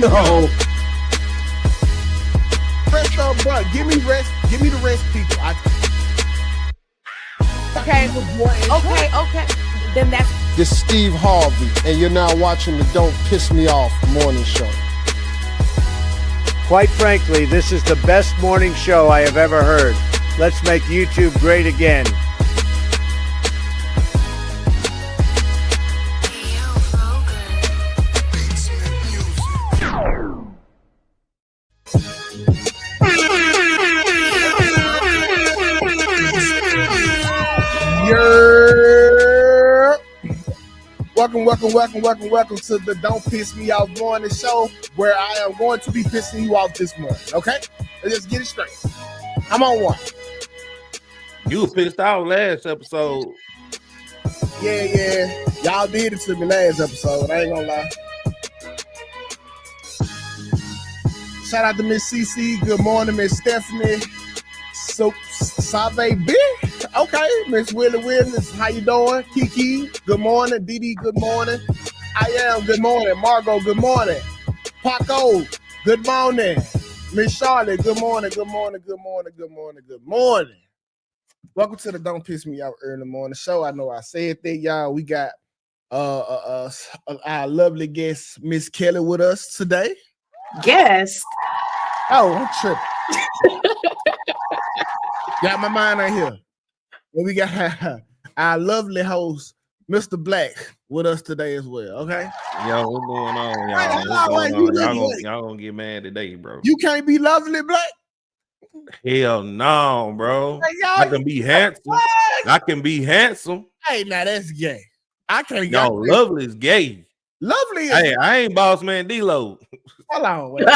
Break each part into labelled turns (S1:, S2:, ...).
S1: No. Rest up, bro. Give me rest. Give me the rest, people.
S2: Okay. Then that's...
S3: This is Steve Harvey, and you're now watching the Don't Piss Me Off morning show.
S4: Quite frankly, this is the best morning show I have ever heard. Let's make YouTube great again.
S1: Welcome to the Don't Piss Me Off morning show, where I am going to be pissing you off this morning. Okay, let's just get it straight. I'm on one.
S5: You were pissed off last episode.
S1: Yeah. Y'all did it to me last episode. I ain't gonna lie. Shout out to Miss CC. Good morning, Miss Stephanie. Save B. Okay, Miss Willie Williams. How you doing? Kiki. Good morning. Dee. Good morning. I am. Good morning. Margot. Good morning. Paco. Good morning. Miss Charlotte. Good morning. Good morning. Welcome to the Don't Piss Me Off early morning show. I know I said that, y'all. We got our lovely guest, Miss Kelly, with us today.
S2: Guest?
S1: Oh, I'm tripping. Got my mind right here. And we got our lovely host, Mr. Black, with us today as well. Okay.
S5: Yo, what's going on, y'all? Y'all gonna get mad today, bro.
S1: You can't be lovely, Black.
S5: Hell no, bro.
S1: Hey,
S5: I can be handsome.
S1: What?
S5: I can be handsome.
S1: Hey, now that's gay. I can't.
S5: No, lovely is gay.
S1: Lovely is.
S5: Hey, I ain't boss man D-Lo.
S1: Hold on. Wait.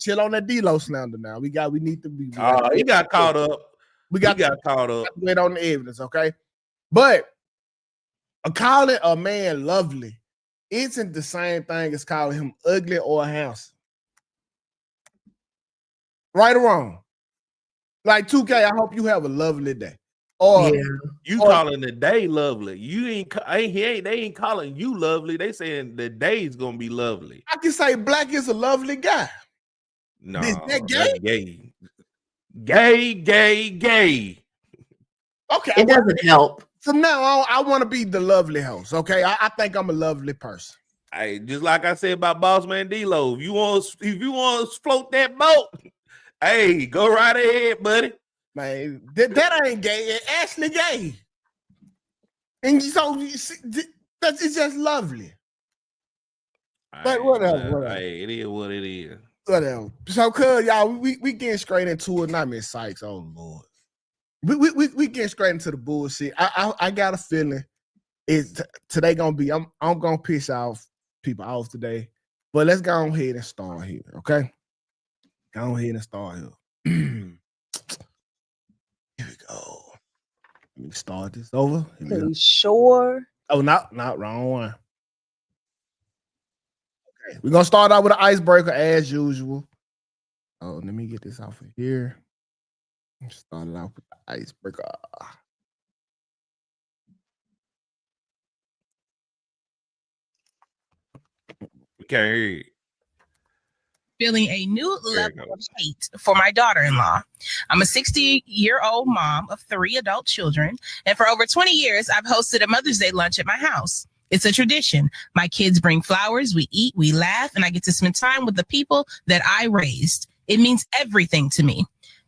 S1: Chill on that D-Lo slander now. We need to be.
S5: He got caught up.
S1: We got caught up. Wait on the evidence, okay? But calling a man lovely isn't the same thing as calling him ugly or handsome. Right or wrong? Like 2K, I hope you have a lovely day. Or
S5: you calling the day lovely. They ain't calling you lovely. They saying the day's gonna be lovely.
S1: I can say Black is a lovely guy.
S5: No,
S1: is that gay?
S5: Gay.
S1: Okay.
S2: It doesn't help.
S1: From now on, I want to be the lovely host. Okay. I think I'm a lovely person.
S5: Hey, just like I said about Boss Man D-Lo, if you want to float that boat, hey, go right ahead, buddy.
S1: Man, that ain't gay. It's actually gay. And so it's just lovely. But whatever.
S5: Hey, it is what it is.
S1: Whatever. So, cuz y'all, we getting straight into it. Not Miss Sykes. Oh Lord, we getting straight into the bullshit. I got a feeling today gonna be. I'm gonna piss off people off today. But let's go ahead and start here. Okay, go ahead and start here. Here we go. Let me start this over.
S2: Are you sure?
S1: Oh, not wrong one. Okay, we're gonna start out with an icebreaker as usual. Oh, let me get this off of here. Start it off with the icebreaker.
S5: We can't hear you.
S6: Feeling a new level of hate for my daughter-in-law. I'm a 60-year-old mom of 3 adult children, and for over 20 years, I've hosted a Mother's Day lunch at my house. It's a tradition. My kids bring flowers, we eat, we laugh, and I get to spend time with the people that I raised. It means everything to me.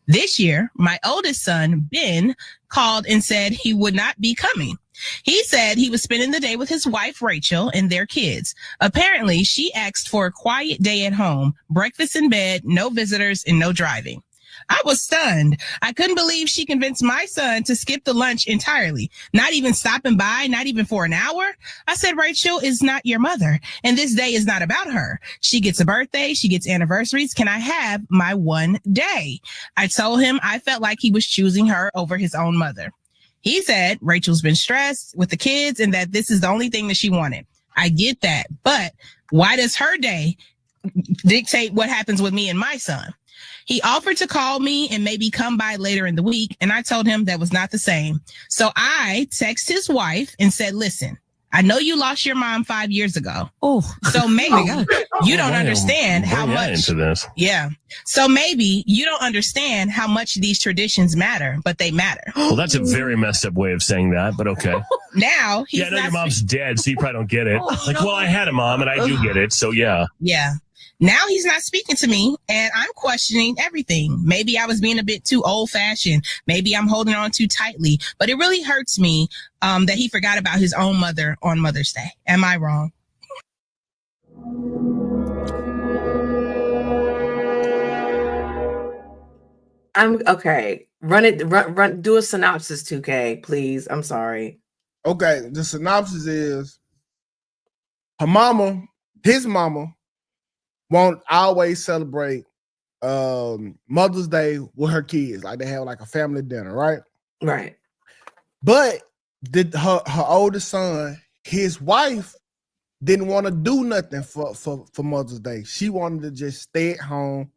S6: This year, my oldest son, Ben, called and said he would not be coming. He said he was spending the day with his wife, Rachel, and their kids. Apparently, she asked for a quiet day at home, breakfast in bed, no visitors, and no driving. I was stunned. I couldn't believe she convinced my son to skip the lunch entirely, not even stopping by, not even for an hour. I said, Rachel is not your mother, and this day is not about her. She gets a birthday. She gets anniversaries. Can I have my one day? I told him I felt like he was choosing her over his own mother. He said Rachel's been stressed with the kids and that this is the only thing that she wanted. I get that, but why does her day dictate what happens with me and my son? He offered to call me and maybe come by later in the week, and I told him that was not the same. So I texted his wife and said, listen, I know you lost your mom 5 years ago. Oh, so maybe you don't understand how much
S7: into this.
S6: Yeah. So maybe you don't understand how much these traditions matter, but they matter.
S7: Well, that's a very messed up way of saying that, but okay.
S6: Now he's
S7: Yeah, I know
S6: not
S7: your mom's dead, so you probably don't get it. Well, I had a mom, and I do get it, so yeah.
S6: Yeah. Now he's not speaking to me, and I'm questioning everything. Maybe I was being a bit too old-fashioned. Maybe I'm holding on too tightly. But it really hurts me that he forgot about his own mother on Mother's Day. Am I wrong?
S2: I'm okay. Run. Do a synopsis, 2K, please. I'm sorry.
S1: Okay, the synopsis is his mama, won't always celebrate Mother's Day with her kids. Like they have like a family dinner, right?
S2: Right.
S1: But her oldest son, his wife, didn't want to do nothing for Mother's Day. She wanted to just stay at home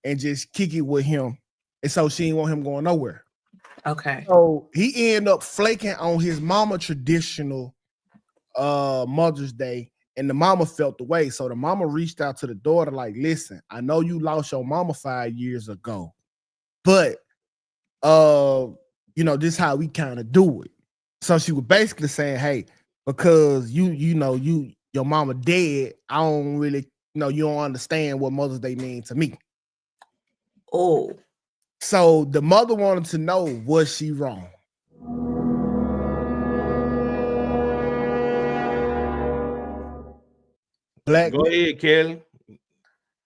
S1: and just kick it with him. And so she didn't want him going nowhere.
S2: Okay.
S1: So he ended up flaking on his mama traditional Mother's Day, and the mama felt the way. So the mama reached out to the daughter, like, listen, I know you lost your mama 5 years ago, but this is how we kind of do it. So she was basically saying, hey, because your mama dead, I don't really you don't understand what Mother's Day means to me.
S2: Oh.
S1: So the mother wanted to know, was she wrong? Black.
S5: Go ahead, Kelly.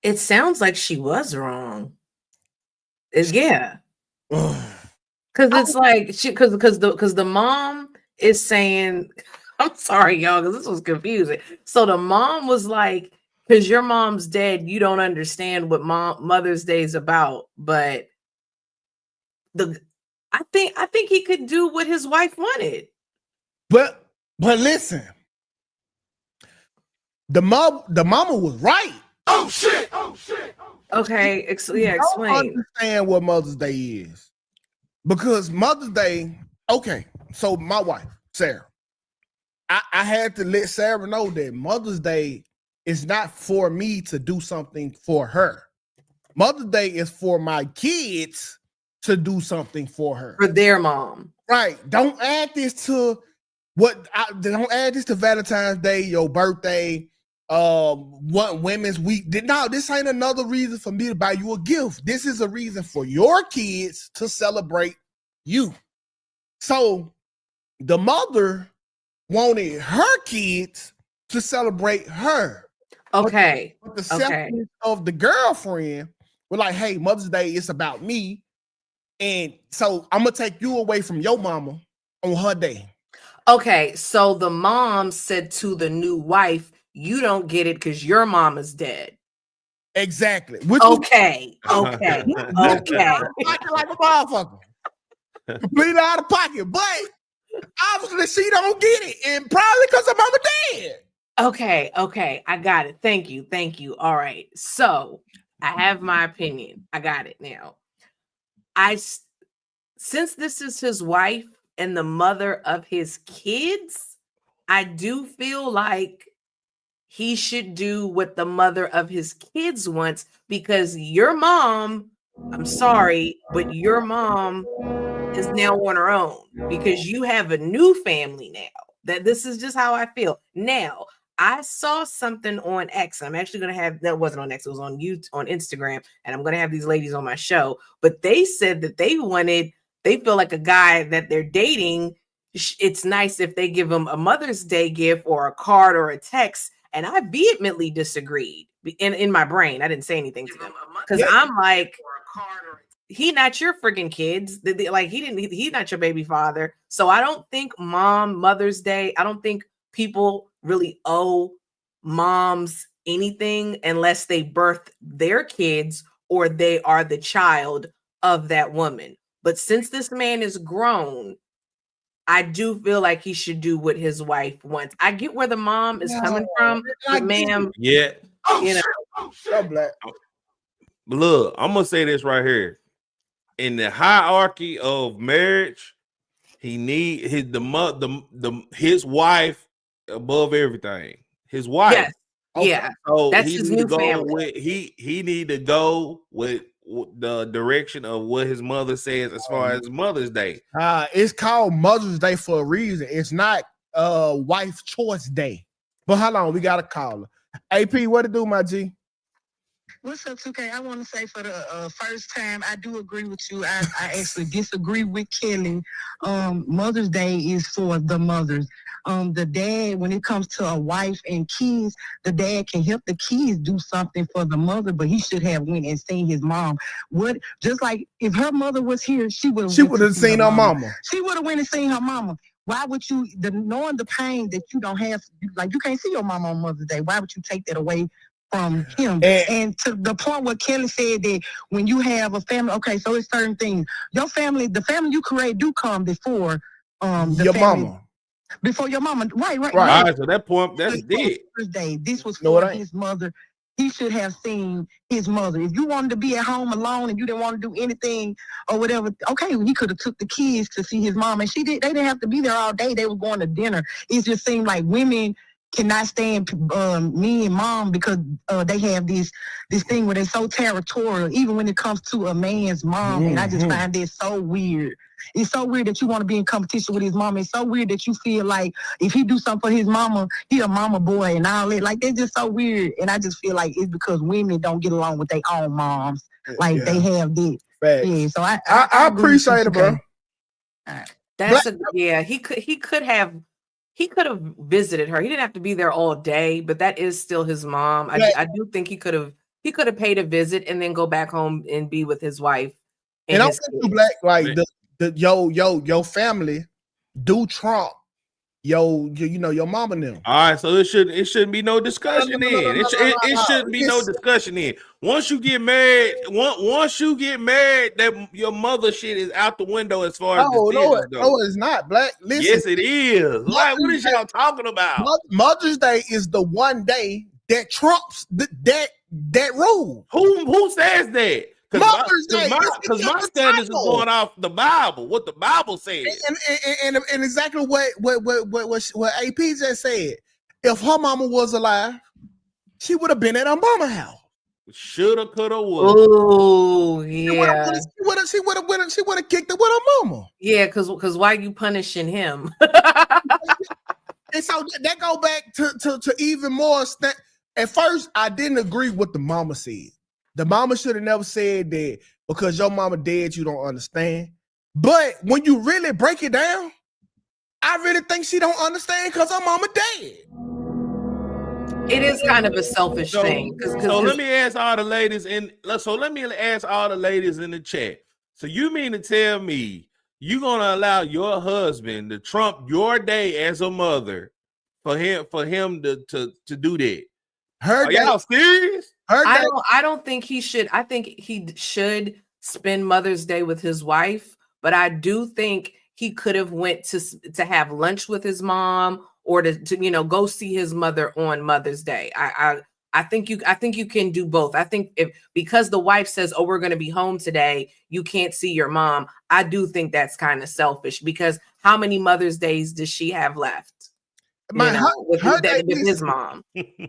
S2: It sounds like she was wrong. Yeah. Because it's like because the mom is saying, I'm sorry, y'all, because this was confusing. So the mom was like, because your mom's dead, you don't understand what Mother's Day is about. But I think he could do what his wife wanted.
S1: But listen, the mama was right. Oh shit!
S2: Okay, explain.
S1: I don't understand what Mother's Day is, because Mother's Day. Okay, so my wife Sarah, I had to let Sarah know that Mother's Day is not for me to do something for her. Mother's Day is for my kids to do something for her,
S2: for their mom.
S1: Right? Don't add this to don't add this to Valentine's Day, your birthday. What Women's Week? No, this ain't another reason for me to buy you a gift. This is a reason for your kids to celebrate you. So the mother wanted her kids to celebrate her.
S2: Okay.
S1: But the selfishness of the girlfriend were like, hey, Mother's Day is about me. And so I'm gonna take you away from your mama on her day.
S2: Okay, so the mom said to the new wife, you don't get it because your mama's dead.
S1: Exactly.
S2: Okay.
S1: Like a motherfucker. Completely out of pocket. But obviously she don't get it. And probably because her mama dead.
S2: Okay. I got it. Thank you. All right. So I have my opinion. I got it now. Since this is his wife and the mother of his kids, I do feel like he should do what the mother of his kids wants, because your mom, I'm sorry, but your mom is now on her own because you have a new family now. This is just how I feel. Now, I saw something on X. I'm actually going to have, that wasn't on X, it was on YouTube, on Instagram, and I'm going to have these ladies on my show, but they said that they feel like a guy that they're dating, it's nice if they give him a Mother's Day gift or a card or a text. And I vehemently disagreed in my brain. I didn't say anything to them because I'm like, he not your freaking kids. Like he's not your baby father. So I don't think Mother's Day, I don't think people really owe moms anything unless they birth their kids or they are the child of that woman. But since this man is grown, I do feel like he should do what his wife wants. I get where the mom is coming from, but ma'am,
S5: yeah,
S1: Black.
S5: Look, I'm gonna say this right here. In the hierarchy of marriage, he need his wife above everything. His wife.
S2: Yes.
S1: Okay.
S2: Yeah.
S5: So
S2: That's
S5: he
S2: his
S5: need to
S2: new
S5: go
S2: family.
S5: with he need to go with the direction of what his mother says as far as Mother's Day.
S1: It's called Mother's Day for a reason. It's not wife choice day. But hold on, we got a caller. AP, what to do, my G?
S8: What's up, 2K? I want to say for the first time, I do agree with you. I actually disagree with Kelly. Mother's Day is for the mothers. The dad, when it comes to a wife and kids, the dad can help the kids do something for the mother, but he should have went and seen his mom. Just like if her mother was here, she would have
S1: seen her mama.
S8: She would have went and seen her mama. Why would you, knowing the pain that you don't have, like you can't see your mama on Mother's Day, why would you take that away from him? And to the point where Kelly said that when you have a family, okay, so it's certain things. Your family, the family you create do come before
S1: your mama.
S8: Before your mama. Right.
S5: All right, so that point, that's it.
S8: This was for his mother. He should have seen his mother. If you wanted to be at home alone and you didn't want to do anything or whatever, okay, he could have took the kids to see his mom. And they didn't have to be there all day. They were going to dinner. It just seemed like women cannot stand me and mom because they have this thing where they're so territorial, even when it comes to a man's mom. And I just find it so weird. It's so weird that you want to be in competition with his mom. It's so weird that you feel like if he do something for his mama, he a mama boy and all that. Like, it's just so weird. And I just feel like it's because women don't get along with their own moms. Like, they have this. Yeah, so I
S1: appreciate it, bro.
S2: He could have visited her. He didn't have to be there all day, but that is still his mom. I do think he could have paid a visit and then go back home and be with his wife.
S1: And I'm thinking Black, like your family do trump your mama and them.
S5: All right, so it shouldn't be no discussion then. It shouldn't be no discussion then. Once you get married, that your mother shit is out the window as far as
S1: no, it's not, Black. Listen,
S5: yes, it is. Like, what is y'all talking about?
S1: Mother's Day is the one day that trumps that rule.
S5: Who says that?
S1: Mother's Day,
S5: because my standards is going off the Bible, what the Bible says,
S1: and exactly what AP just said. If her mama was alive, she would have been at her mama's house.
S5: Shoulda, coulda, woulda.
S2: Oh yeah,
S1: she would have kicked it with her mama.
S2: Yeah, because why are you punishing him?
S1: And so that go back to even more. At first, I didn't agree with what the mama said. The mama should have never said that because your mama dead, you don't understand. But when you really break it down, I really think she don't understand because her mama dead.
S2: It is kind of a selfish thing.
S5: So let me ask all the ladies in the chat. So you mean to tell me you're gonna allow your husband to trump your day as a mother for him to do that? Are y'all serious?
S2: I don't think he should. I think he should spend Mother's Day with his wife, but I do think he could have went to have lunch with his mom or to go see his mother on Mother's Day. I think you can do both. I think because the wife says, "Oh, we're going to be home today, you can't see your mom." I do think that's kind of selfish because how many Mother's Days does she have left? With his mom.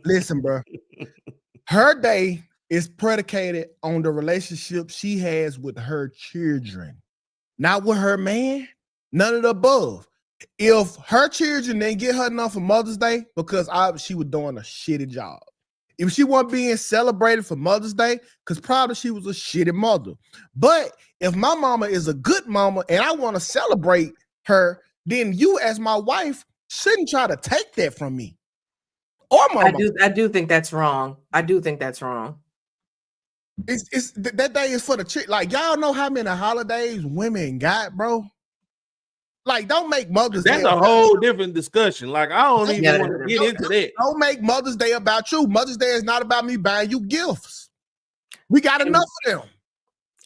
S1: Listen, bro. Her day is predicated on the relationship she has with her children, not with her man, none of the above. If her children didn't get her enough for Mother's Day because she was doing a shitty job. If she wasn't being celebrated for Mother's Day, because probably she was a shitty mother. But if my mama is a good mama and I want to celebrate her, then you as my wife shouldn't try to take that from me. Or mama.
S2: I do think that's wrong.
S1: It's that day is for the chick. Like, y'all know how many holidays women got, bro? Like, don't make Mother's Day.
S5: That's a whole different discussion. Like, I don't even want to get into that.
S1: Don't make Mother's Day about you. Mother's Day is not about me buying you gifts. We got enough of them.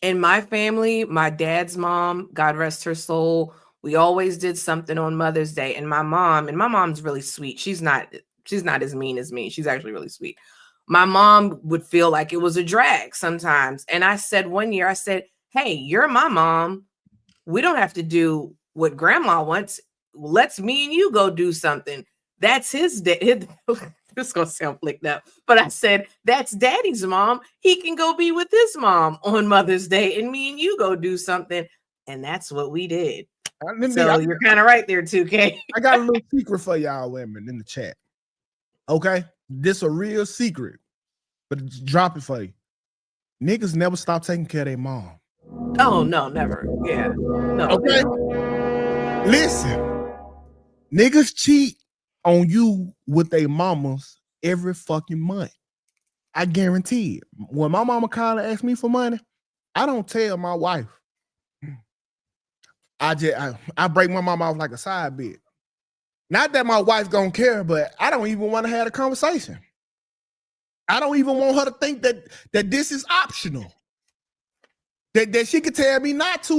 S2: In my family, my dad's mom, God rest her soul, we always did something on Mother's Day. And my mom's really sweet. She's not as mean as me. She's actually really sweet. My mom would feel like it was a drag sometimes. And I said one year, hey, you're my mom. We don't have to do what grandma wants. Let's me and you go do something. that's his dad. This is gonna sound flicked up, but I said that's daddy's mom. He can go be with his mom on Mother's Day, and me and you go do something. And that's what we did. So you're kind of right there, 2K.
S1: I got a little secret for y'all women in the chat. Okay, this a real secret, but drop it for you. Niggas never stop taking care of their mom.
S2: Oh no, never. Yeah, no.
S1: Okay, listen, niggas cheat on you with their mamas every fucking month. I guarantee it. When my mama call and ask me for money, I don't tell my wife. I break my mama off like a side bit. Not that my wife gonna care, but I don't even want to have a conversation. I don't even want her to think that this is optional. That she could tell me not to,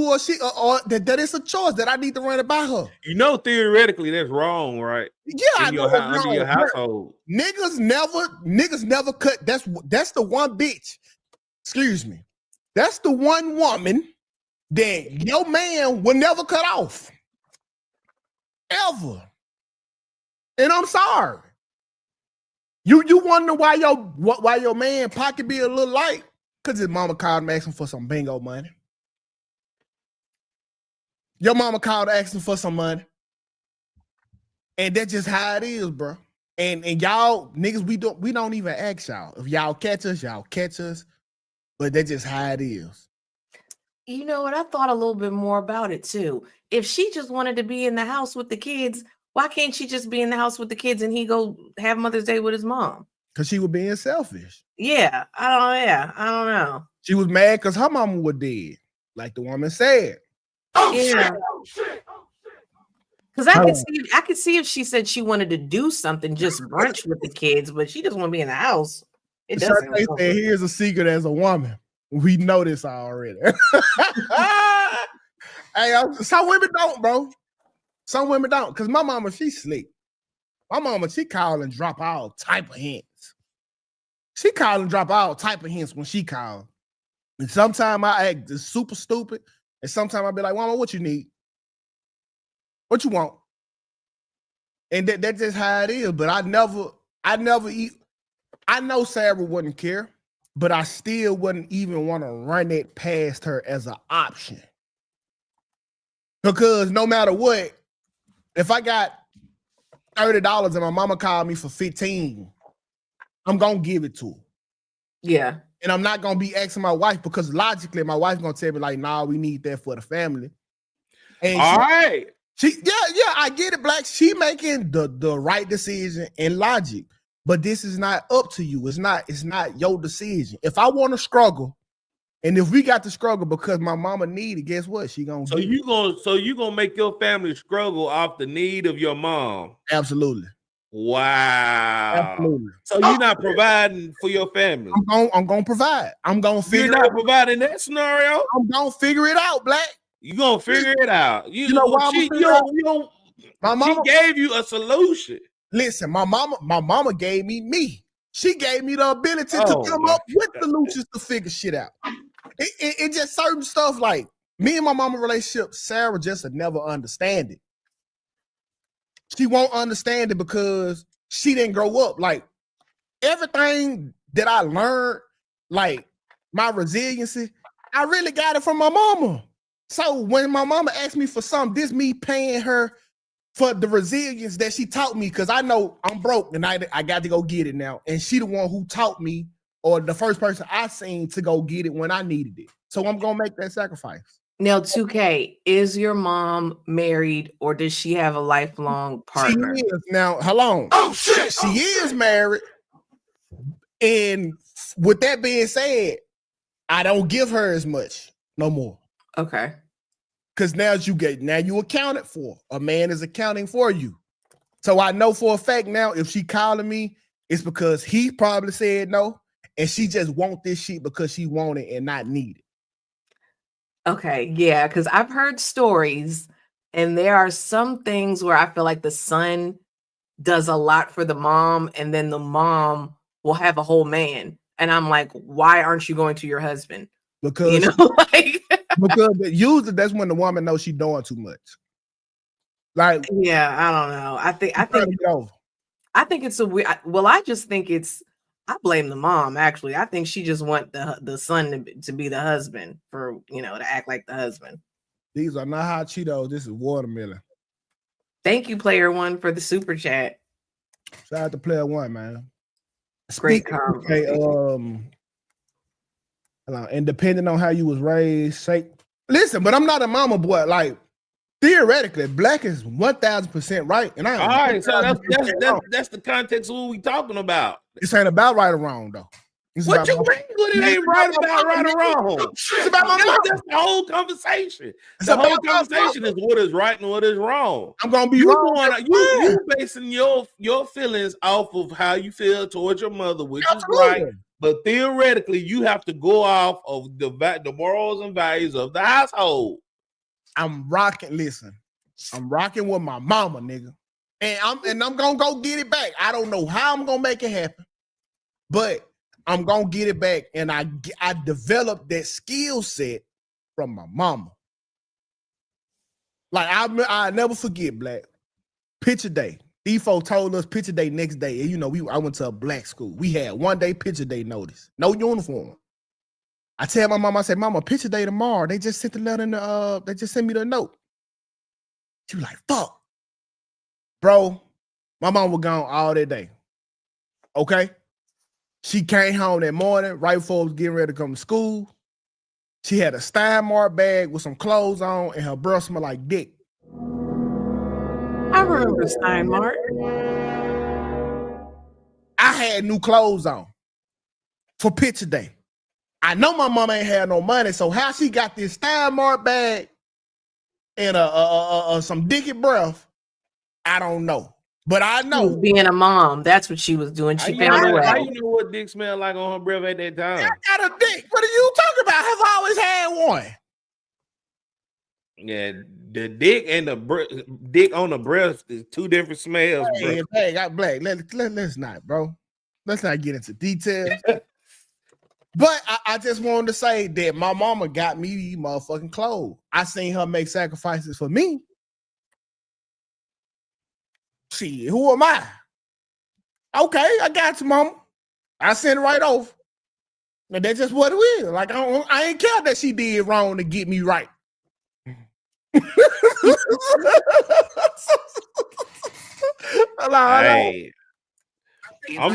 S1: or that it's a choice that I need to run it by her.
S5: You know, theoretically, that's wrong, right?
S1: Yeah,
S5: under your household.
S1: Niggas never cut. That's the one bitch. Excuse me. That's the one woman that your man will never cut off. Ever. And I'm sorry. You wonder why your man pocket be a little light? Because his mama called him asking for some bingo money. Your mama called asking for some money. And that's just how it is, bro. And y'all niggas, we don't even ask y'all. If y'all catch us. But that's just how it is.
S2: You know what? I thought a little bit more about it too. If she just wanted to be in the house with the kids, why can't she just be in the house with the kids and he go have Mother's Day with his mom?
S1: Because she was being selfish.
S2: Yeah, I don't know.
S1: She was mad because her mama was dead, like the woman said.
S2: Yeah. Because I could see if she said she wanted to do something, just brunch with the kids, but she just want to be in the house. It doesn't.
S1: Say, here's a secret as a woman. We know this already. Hey, some women don't, bro. Some women don't. Because my mama, she slick. My mama, she call and drop all type of hints. She call and drop all type of hints when she call. And sometimes I act super stupid. And sometimes I be like, Mama, what you need? What you want? And that's just how it is. But I never eat. I know Sarah wouldn't care, but I still wouldn't even want to run it past her as an option. Because no matter what, if I got $30 and my mama called me for 15, I'm gonna give it to her.
S2: Yeah.
S1: And I'm not gonna be asking my wife because logically my wife's gonna tell me like, nah, we need that for the family. And
S5: all right.
S1: Yeah, I get it, Black. She making the right decision and logic, but this is not up to you. It's not your decision. If I want to struggle, and if we got to struggle because my mama needed, guess what? She gonna
S5: you gonna make your family struggle off the need of your mom.
S1: Absolutely.
S5: Wow.
S1: Absolutely.
S5: So you're not providing for your family.
S1: I'm gonna provide. I'm gonna figure.
S5: You're not providing that scenario.
S1: I'm gonna figure it out, Black.
S5: You're gonna figure it out. You
S1: know why?
S5: She gave you a solution.
S1: Listen, my mama gave me. She gave me the ability to come up with solutions to figure shit out. It just certain stuff like me and my mama relationship, Sarah just would never understand it. She won't understand it because she didn't grow up. Like everything that I learned, like my resiliency, I really got it from my mama. So when my mama asked me for something, this me paying her for the resilience that she taught me, because I know I'm broke and I got to go get it now. And she the one who taught me, or the first person I seen to go get it when I needed it. So I'm gonna make that sacrifice.
S2: Now, 2K, is your mom married or does she have a lifelong partner?
S1: She is. Now, hold on. Oh shit! She is married. And with that being said, I don't give her as much no more.
S2: Okay.
S1: Because now you accounted for. A man is accounting for you. So I know for a fact now, if she calling me, it's because he probably said no, and she just want this shit because she want it and not need it.
S2: Okay, yeah, because I've heard stories, and there are some things where I feel like the son does a lot for the mom, and then the mom will have a whole man. And I'm like, why aren't you going to your husband?
S1: Because
S2: like
S1: because usually that's when the woman knows she's doing too much. Like,
S2: yeah, I don't know. I think I think it's a weird. Well, I just think it's. I blame the mom. Actually, I think she just want the son to be the husband for to act like the husband.
S1: These are not hot Cheetos. This is watermelon.
S2: Thank you, Player One, for the super chat.
S1: Shout out to Player One, man.
S2: Great conversation.
S1: And depending on how you was raised, listen, but I'm not a mama boy. Like theoretically, black is 1,000% right, and I.
S5: All right, so that's the context of what we talking about.
S1: This ain't about right or wrong, though.
S5: What you mean? What it ain't right about right or wrong?
S1: It's about my mama.
S5: That's the whole conversation. The whole conversation is what is right and what is wrong.
S1: I'm gonna be wrong.
S5: You basing your feelings off of how you feel towards your mother, which is right. But theoretically, you have to go off of the morals and values of the household.
S1: I'm rocking. Listen, I'm rocking with my mama, nigga, and I'm gonna go get it back. I don't know how I'm gonna make it happen, but I'm gonna get it back, and I developed that skill set from my mama. Like I never forget, Black. Picture day. Defo told us picture day next day. And I went to a black school. We had 1 day picture day notice. No uniform. I tell my mom, I said, Mama, picture day tomorrow. They just sent the letter in they just sent me the note. She was like, fuck. Bro, my mom was gone all that day. Okay? She came home that morning, right before I was getting ready to come to school. She had a Steinmart bag with some clothes on, and her breath smelled like dick.
S2: I remember Steinmart.
S1: I had new clothes on for picture day. I know my mom ain't had no money, so how she got this Steinmart bag and some dicky breath, I don't know. But I know.
S2: She was being a mom. That's what she was doing. She found a way.
S5: How you know what dick smelled like on her breath at that time?
S1: I got a dick. What are you talking about? I've always had one.
S5: Yeah, the dick and the dick on the breast is two different smells.
S1: Hey, got Black. Let's not, bro. Let's not get into details. But I just wanted to say that my mama got me these motherfucking clothes. I seen her make sacrifices for me. See, who am I? Okay, I got you, mama. I sent it right over. And that's just what it is. Like I ain't care that she did wrong to get me right.
S5: Hey, I'm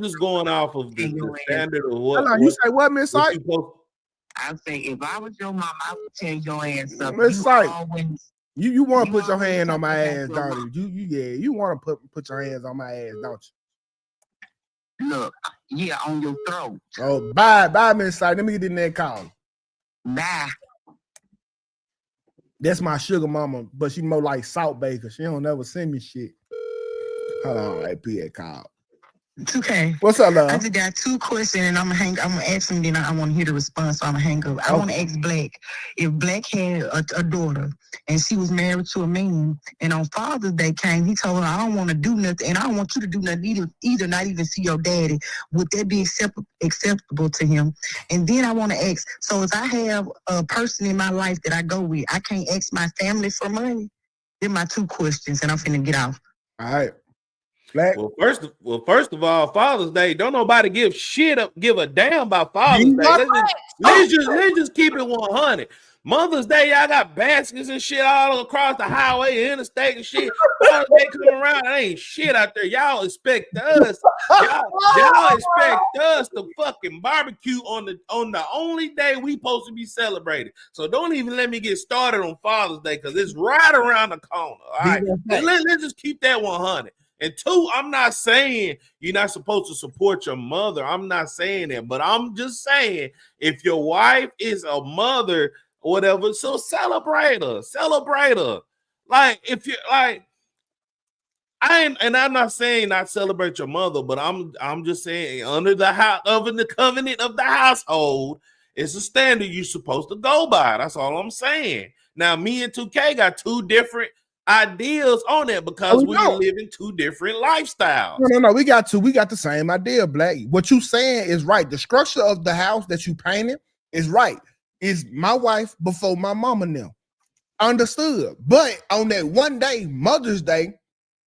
S5: just going off of the standard of what.
S1: You say what, Miss Sight?
S8: I say if I was your mom, I would tell your ass up.
S1: Miss Sight, you want to put your hand on my ass, don't you? You want to put your hands on my ass, don't
S8: you? Look, yeah, on your throat.
S1: Oh, bye, Miss Sight. Let me get in there call.
S8: Bye.
S1: That's my sugar mama, but she more like Salt Baker. She don't never send me shit. Hold on, I put that call.
S8: It's okay.
S1: What's up, love?
S8: I just got 2 questions, and I'm gonna ask them. Then I want to hear the response. So I'm gonna hang up. I want to ask Black if Black had a daughter and she was married to a man, and on Father's Day came, he told her, "I don't want to do nothing, and I don't want you to do nothing either. Not even see your daddy." Would that be acceptable to him? And then I want to ask. So if I have a person in my life that I go with, I can't ask my family for money. They're my 2 questions, and I'm finna get off.
S1: All right. Black.
S5: Well, first of all, Father's Day, don't nobody give a damn about Father's Day. Let's just keep it 100. Mother's Day, y'all got baskets and shit all across the highway, interstate and shit. Father's Day coming around, there ain't shit out there. Y'all expect us. Y'all expect us to fucking barbecue on the only day we supposed to be celebrated. So don't even let me get started on Father's Day because it's right around the corner. All right, let's just keep that 100. And 2, I'm not saying you're not supposed to support your mother. I'm not saying that, but I'm just saying if your wife is a mother or whatever, so celebrate her. Like if you like, I'm not saying not celebrate your mother, but I'm just saying under the covenant of the household, it's a standard you're supposed to go by. That's all I'm saying. Now, me and 2K got 2 different ideas on it because we live in 2 different lifestyles.
S1: No, we got the same idea, Black. What you saying is right. The structure of the house that you painted is right. Is my wife before my mama now. Understood. But on that one day, Mother's Day,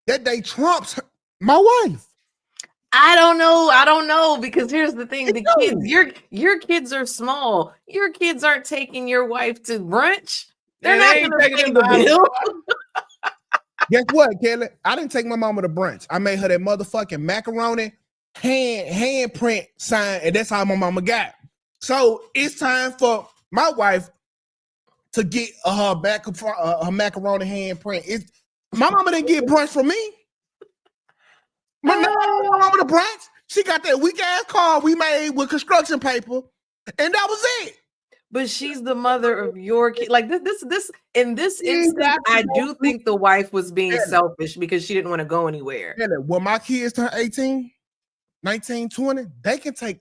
S1: that day trumps My wife.
S2: I don't know because here's the thing: the kids, your kids are small. Your kids aren't taking your wife to brunch. They're not going to pay the bill.
S1: Guess what, Kelly? I didn't take my mama to brunch. I made her that motherfucking macaroni handprint sign, and that's how my mama got. So it's time for my wife to get her macaroni handprint. My mama didn't get brunch from me. My mama to brunch. She got that weak ass car we made with construction paper, and that was it.
S2: But she's the mother of your kid. Like this in this instance, I do think the wife was being selfish because she didn't want to go anywhere.
S1: When my kids turn 18, 19, 20, they can take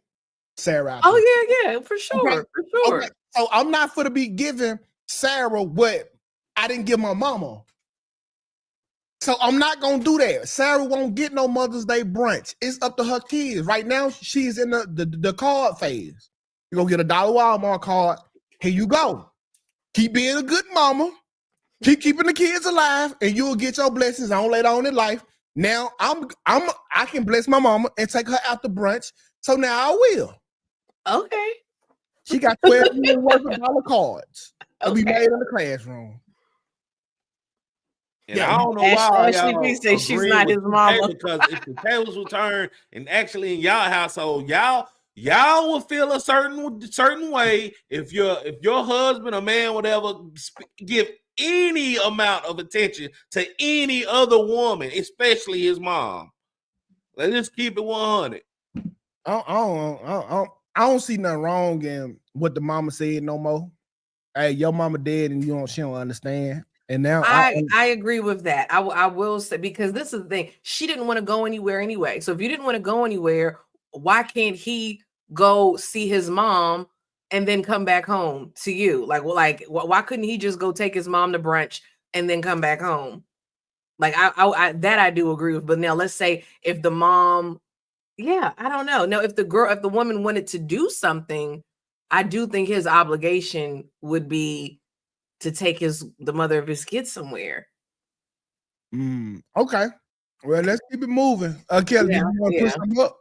S1: Sarah out.
S2: Oh, yeah, for sure.
S1: Okay.
S2: For sure.
S1: Okay. So I'm not for to be giving Sarah what I didn't give my mama. So I'm not gonna do that. Sarah won't get no Mother's Day brunch. It's up to her kids. Right now, she's in the card phase. You're gonna get a $1 Walmart card. Here you go. Keep being a good mama. Keep keeping the kids alive, and you'll get your blessings on later on in life. Now I can bless my mama and take her out to brunch. So now I will.
S2: Okay.
S1: She got 12 years worth of dollar cards. Okay. We made in the classroom.
S5: And I don't know why y'all
S2: say she's not his mama.
S5: Because if the tables will turn, and actually in y'all household, y'all will feel a certain way if your husband or man, whatever, give any amount of attention to any other woman, especially his mom. Let's just keep it 100.
S1: I don't see nothing wrong in what the mama said no more. Hey, your mama dead, and she don't understand. And now
S2: I agree with that. I will say, because this is the thing. She didn't want to go anywhere anyway. So if you didn't want to go anywhere, why can't he go see his mom and then come back home to you? Why couldn't he just go take his mom to brunch and then come back home? Like I do agree with. But now let's say if the mom, I don't know. Now if the woman wanted to do something, I do think his obligation would be to take the mother of his kids somewhere.
S1: Okay. Well, let's keep it moving. Kelly, you want to put something up?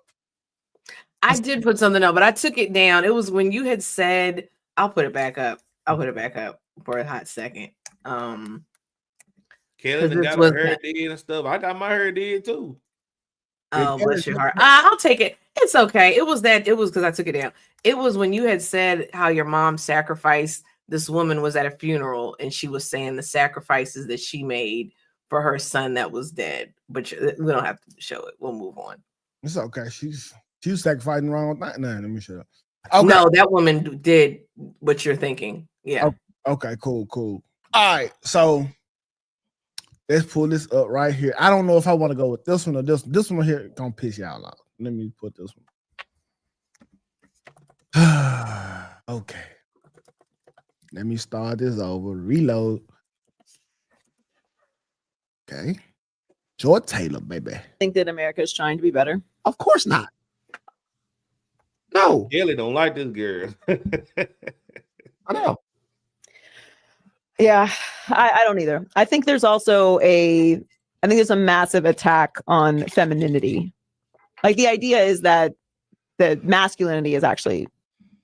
S2: I did put something up, but I took it down. It was when you had said, I'll put it back up for a hot second.
S5: Kelly got her hair did and stuff. I got my hair did too.
S2: Oh, bless your heart. I'll take it. It's okay. It was because I took it down. It was when you had said how your mom sacrificed. This woman was at a funeral and she was saying the sacrifices that she made for her son that was dead. But we don't have to show it. We'll move on.
S1: It's okay. She was sacrificing wrong thing. No, let me shut up. Okay.
S2: No, that woman did what you're thinking. Yeah.
S1: Okay, cool. All right. So let's pull this up right here. I don't know if I want to go with this one or this one. This one here gonna piss y'all off. Let me put this one. Okay. Let me start this over. Reload. Okay. George Taylor, baby.
S9: Think that America is trying to be better?
S1: Of course not. No.
S5: Kelly don't like this girl.
S1: I know.
S9: Yeah, I don't either. I think there's also a massive attack on femininity. Like the idea is that masculinity is actually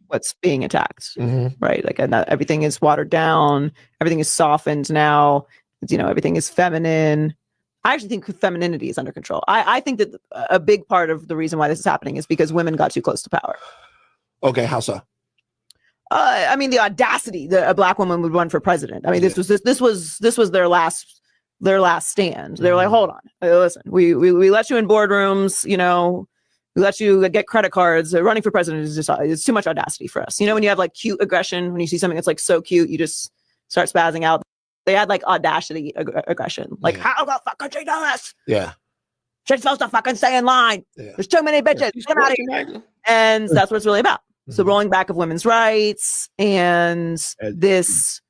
S9: what's being attacked, right? Like, and that everything is watered down, everything is softened now. Everything is feminine. I actually think femininity is under control. I think that a big part of the reason why this is happening is because women got too close to power.
S3: Okay, how so?
S9: I mean, the audacity that a black woman would run for president. I mean, this was their last stand. They were like, hold on, listen, we let you in boardrooms, we let you get credit cards. Running for president is it's too much audacity for us. When you have like cute aggression, when you see something that's like so cute, you just start spazzing out. They had like audacity aggression. Like, how the fuck could she do this?
S3: Yeah.
S9: She's supposed to fucking stay in line. Yeah. There's too many bitches. Get out of here. And that's what it's really about. So rolling back of women's rights and this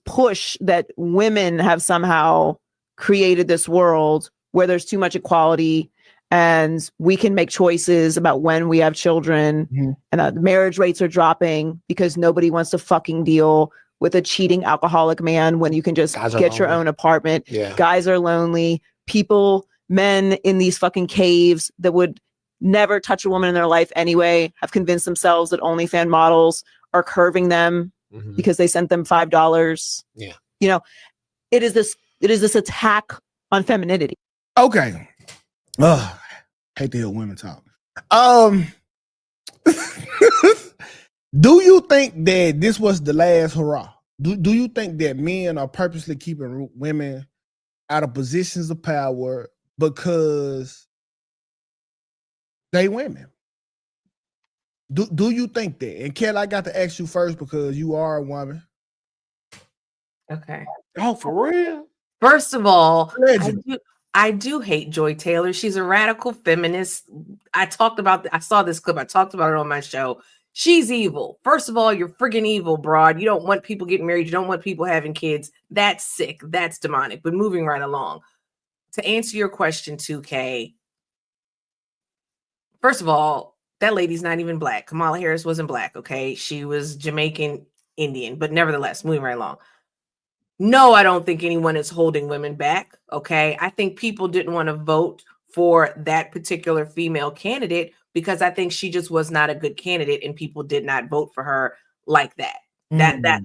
S9: push that women have somehow created this world where there's too much equality and we can make choices about when we have children and that marriage rates are dropping because nobody wants to fucking deal with a cheating alcoholic man when you can just get your own apartment. Yeah. Guys are lonely. People men in these fucking caves that would never touch a woman in their life anyway have convinced themselves that OnlyFans models are curving them because they sent them $5.
S3: Yeah.
S9: You know, it is this attack on femininity.
S1: Okay. Hate to hear women talk. Do you think that this was the last hurrah? Do you think that men are purposely keeping women out of positions of power because they women? Do you think that? And Kelly, I got to ask you first because you are a woman.
S2: Okay.
S5: Oh, for real?
S2: First of all,
S1: Legend.
S2: I do hate Joy Taylor. She's a radical feminist. I saw this clip. I talked about it on my show. She's evil. First of all, you're friggin' evil, broad. You don't want people getting married. You don't want people having kids. That's sick. That's demonic. But moving right along. To answer your question, 2K, first of all, that lady's not even black. Kamala Harris wasn't black, okay? She was Jamaican Indian, but nevertheless, moving right along. No, I don't think anyone is holding women back, okay? I think people didn't want to vote for that particular female candidate because I think she just was not a good candidate and people did not vote for her like that.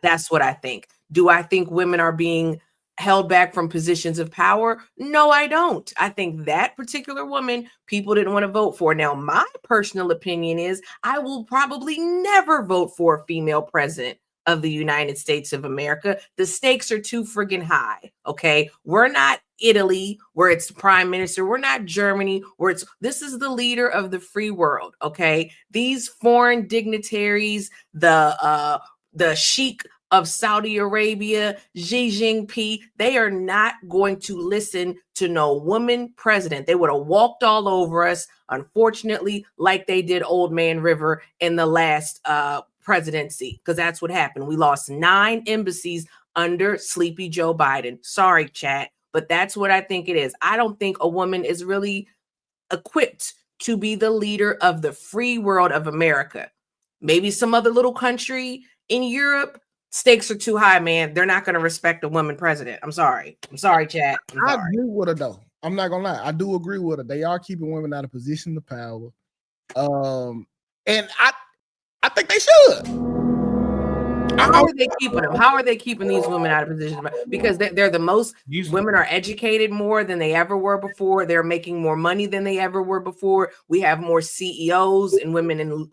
S2: That's what I think. Do I think women are being held back from positions of power? No, I don't. I think that particular woman, people didn't want to vote for. Now, my personal opinion is I will probably never vote for a female president of the United States of America. The stakes are too friggin' high, okay? We're not Italy, where it's prime minister. We're not Germany, where this is the leader of the free world, okay? These foreign dignitaries, the sheik of Saudi Arabia, Xi Jinping, they are not going to listen to no woman president. They would have walked all over us, unfortunately, like they did Old Man River in the last presidency, because that's what happened. We lost 9 embassies under Sleepy Joe Biden. Sorry, chat, but that's what I think it is. I don't think a woman is really equipped to be the leader of the free world of America. Maybe some other little country in Europe, stakes are too high, man. They're not going to respect a woman president. I'm sorry, chat.
S1: I agree with her, though. I'm not going to lie. I do agree with her. They are keeping women out of position of power. And I think they should.
S2: How are they keeping them? How are they keeping these women out of position? Because they're the most, women are educated more than they ever were before. They're making more money than they ever were before. We have more CEOs and women in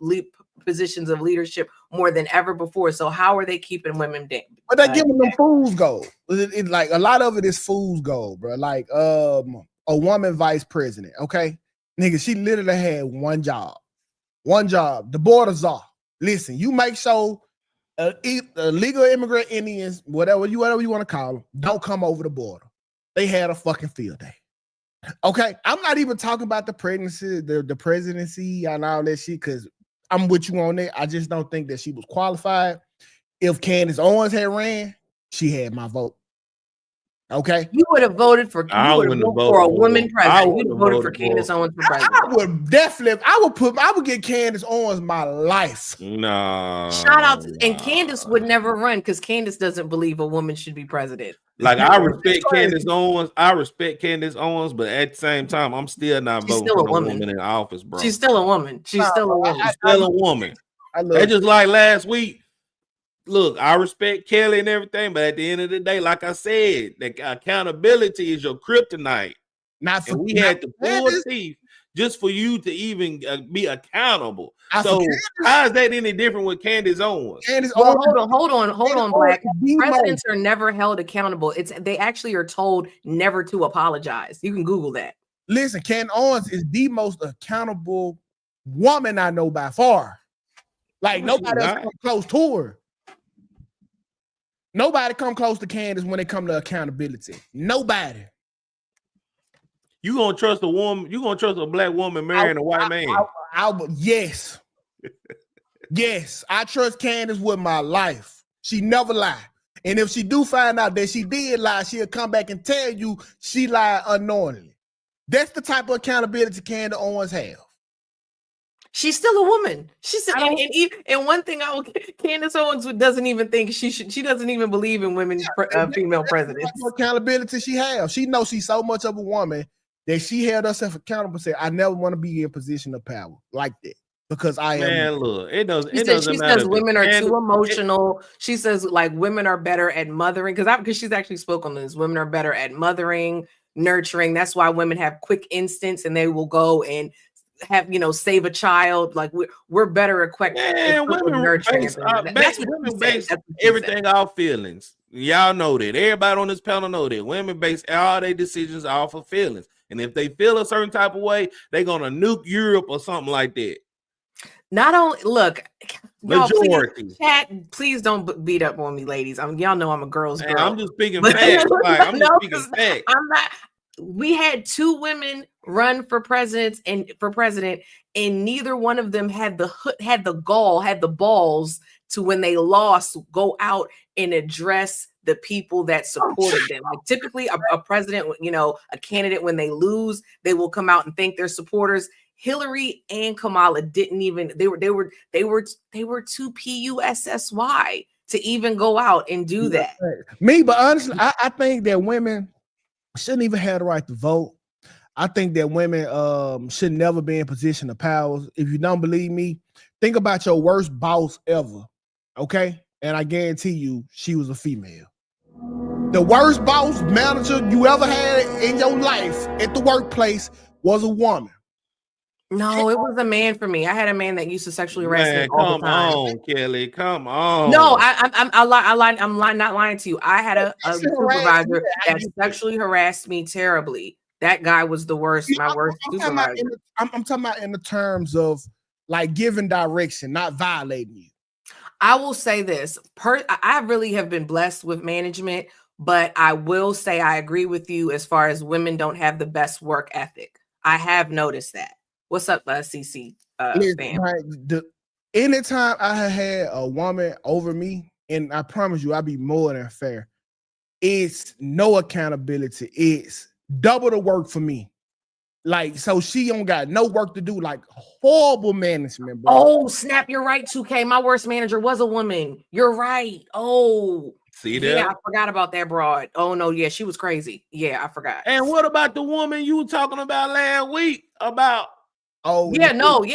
S2: positions of leadership more than ever before. So how are they keeping women down?
S1: But they're giving them fool's gold. It like a lot of it is fool's gold, bro. Like a woman vice president, okay? Nigga, she literally had one job. The border czar. Listen, you make sure illegal immigrant Indians, whatever you want to call them, don't come over the border. They had a fucking field day. Okay, I'm not even talking about the pregnancy, the presidency, and all that shit, because I'm with you on that. I just don't think that she was qualified. If Candace Owens had ran, she had my vote. Okay,
S2: you would have voted for. You would have voted for a woman president. You would have voted for Candace Owens for president.
S1: I would get Candace Owens my life.
S5: No.
S2: Shout out and Candace would never run because Candace doesn't believe a woman should be president.
S5: Like I respect Candace Owens. But at the same time, I'm still not voting for a woman in office, bro.
S2: She's still a woman. She's still a woman.
S5: That's just like last week. Look, I respect Kelly and everything, but at the end of the day, like I said, the accountability is your kryptonite. We had to pull teeth just for you to even be accountable. So how is that any different with Candace Owens?
S2: Hold on, Black. Presidents are never held accountable. They actually are told never to apologize. You can Google that.
S1: Listen, Candace Owens is the most accountable woman I know by far. Like nobody else comes close to her. Nobody come close to Candace when it comes to accountability. Nobody.
S5: You gonna trust a woman? You gonna trust a black woman marrying a white man?
S1: Yes. Yes, I trust Candace with my life. She never lied. And if she do find out that she did lie, she'll come back and tell you she lied unknowingly. That's the type of accountability Candace Owens have.
S2: She's still a woman. She's and one thing Candace Owens doesn't even think she doesn't even believe in women female presidents.
S1: What accountability she has. She knows she's so much of a woman that she held herself accountable. Said, I never want to be in a position of power like that because I am.
S5: Man, look, it doesn't.
S2: She
S5: It
S2: says,
S5: doesn't
S2: she
S5: matter.
S2: says women are too emotional. She says like women are better at mothering because she's actually spoke on this. Women are better at mothering, nurturing. That's why women have quick instincts and they will go and have save a child. Like we're better equipped.
S5: Man, women base, women base everything off feelings. Y'all know that. Everybody on this panel know that. Women base all their decisions off of feelings. And if they feel a certain type of way, they're gonna nuke Europe or something like that.
S2: Not only look,
S5: majority.
S2: Please don't beat up on me, ladies. Y'all know I'm a girl's girl.
S5: I'm just speaking facts. I'm just speaking facts.
S2: I'm not. We had 2 women run for president, and neither one of them had the balls to, when they lost, go out and address the people that supported them. Like typically a president, a candidate, when they lose, they will come out and thank their supporters. Hillary and Kamala didn't even, they were too PUSSY to even go out and do that.
S1: But honestly, I think that women shouldn't even have the right to vote. I think that women should never be in position of power. If you don't believe me, think about your worst boss ever, okay? And I guarantee you, she was a female. The worst boss manager you ever had in your life at the workplace was a woman.
S2: No, it was a man for me. I had a man that used to sexually harass me all the time.
S5: Come on, Kelly. Come on.
S2: No, I'm not lying to you. I had a supervisor that sexually harassed me terribly. That guy was the worst. My worst supervisor.
S1: I'm talking about in the terms of like giving direction, not violating you.
S2: I will say this. I really have been blessed with management, but I will say I agree with you as far as women don't have the best work ethic. I have noticed that. What's up, CC?
S1: Anytime I had a woman over me, and I promise you, I'll be more than fair. It's no accountability. It's double the work for me. Like, so she don't got no work to do. Like horrible management, bro.
S2: Oh, snap! You're right, 2K. My worst manager was a woman. You're right. Oh,
S5: see that?
S2: Yeah, I forgot about that broad. Oh no, yeah, she was crazy. Yeah, I forgot.
S5: And what about the woman you were talking about last week about?
S2: Oh yeah, no,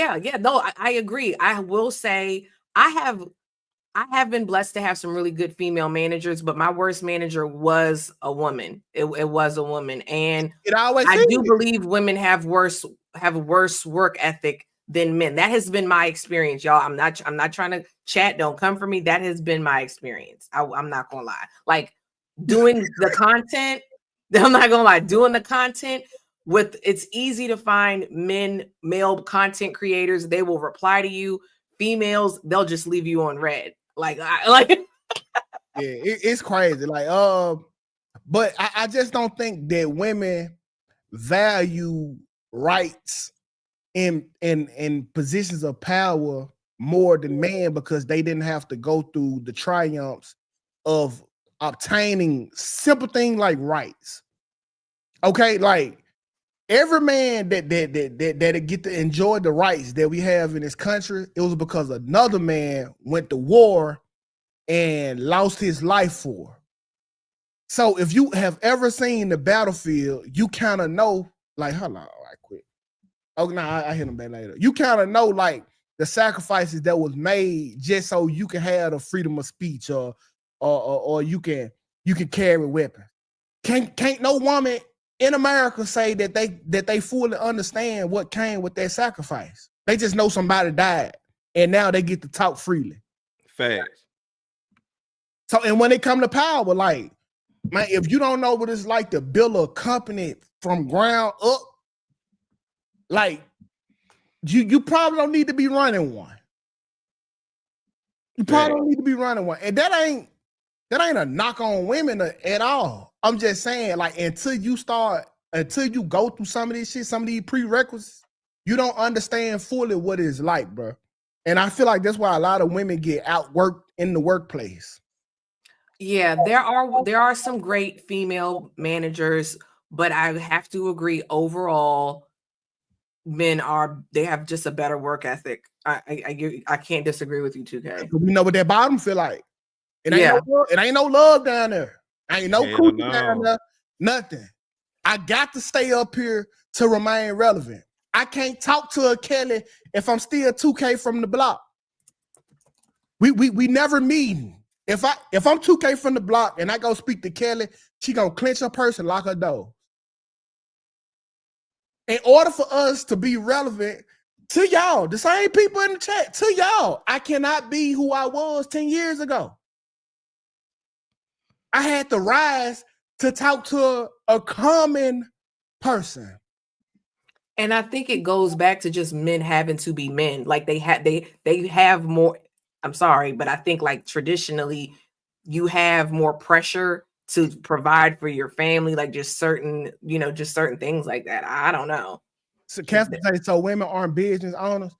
S2: I agree. I will say I have been blessed to have some really good female managers, but my worst manager was a woman. It was a woman, and I do believe women have worse work ethic than men. That has been my experience, y'all. I'm not trying to chat. Don't come for me. That has been my experience. I'm not gonna lie. Like doing the content. I'm not gonna lie. Doing the content. It's easy to find male content creators. They will reply to you. Females, they'll just leave you on red. Yeah,
S1: it's crazy. But I just don't think that women value rights in positions of power more than men because they didn't have to go through the triumphs of obtaining simple things like rights. Okay, like every man that get to enjoy the rights that we have in this country, it was because another man went to war and lost his life for. So if you have ever seen the battlefield, you kind of know, like, hold on, I quit. Oh no, I hit him back later. You kind of know like the sacrifices that was made just so you can have the freedom of speech or you can carry weapons. Can't no woman in America say that they fully understand what came with that sacrifice. They just know somebody died, and now they get to talk freely.
S5: Facts.
S1: So, and when they come to power, like, man, if you don't know what it's like to build a company from ground up, like, you probably don't need to be running one. You probably don't need to be running one, and that ain't a knock on women at all. I'm just saying, like, until you go through some of this shit, some of these prerequisites, you don't understand fully what it's like, bro. And I feel like that's why a lot of women get outworked in the workplace.
S2: Yeah, there are some great female managers, but I have to agree overall, they have just a better work ethic. I can't disagree with you, 2K.
S1: We know what that bottom feel like. It ain't no love down there. Ain't no cookie down there. Nothing. I got to stay up here to remain relevant. I can't talk to a Kelly if I'm still 2K from the block. We never meeting. If I'm 2K from the block and I go speak to Kelly, she gonna clench her purse and lock her door. In order for us to be relevant to y'all, the same people in the chat, to y'all, I cannot be who I was 10 years ago. I had to rise to talk to a common person.
S2: And I think it goes back to just men having to be men. Like they have more. I'm sorry, but I think like traditionally you have more pressure to provide for your family, like just certain things like that. I don't know.
S1: So Casper says, so women aren't business owners.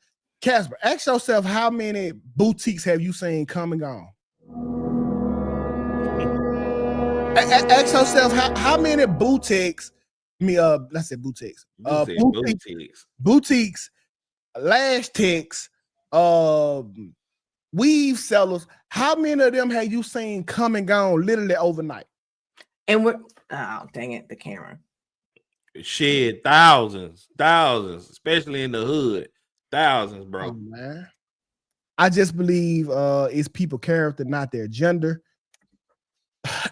S1: Casper, ask yourself, how many boutiques have you seen come and gone? Ask yourself, how many boutiques, let's say boutiques. Boutiques, lash techs, weave sellers, how many of them have you seen come and gone literally overnight?
S2: And dang it, the camera.
S5: Shit, thousands, especially in the hood. Thousands, bro.
S1: Oh, man. I just believe it's people character, not their gender.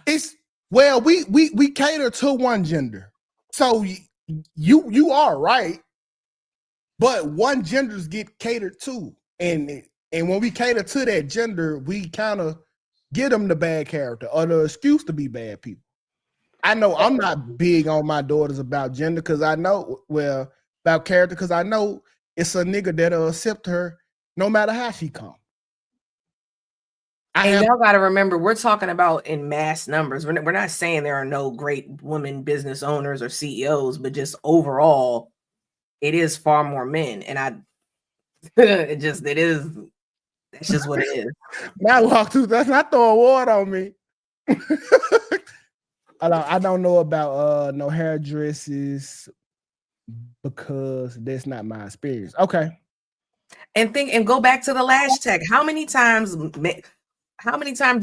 S1: It's we cater to one gender. So you are right, but one genders get catered to. And when we cater to that gender, we kind of give them the bad character or the excuse to be bad people. I know I'm not big on my daughters about gender because I know, about character, because I know it's a nigga that'll accept her no matter how she come.
S2: Y'all got to remember, we're talking about in mass numbers. We're not saying there are no great women business owners or CEOs, but just overall, it is far more men. And that's just what it is.
S1: Now walk through, that's not throwing water on me. I don't know about no hairdressers because that's not my experience. Okay.
S2: And go back to the lash tech. How many times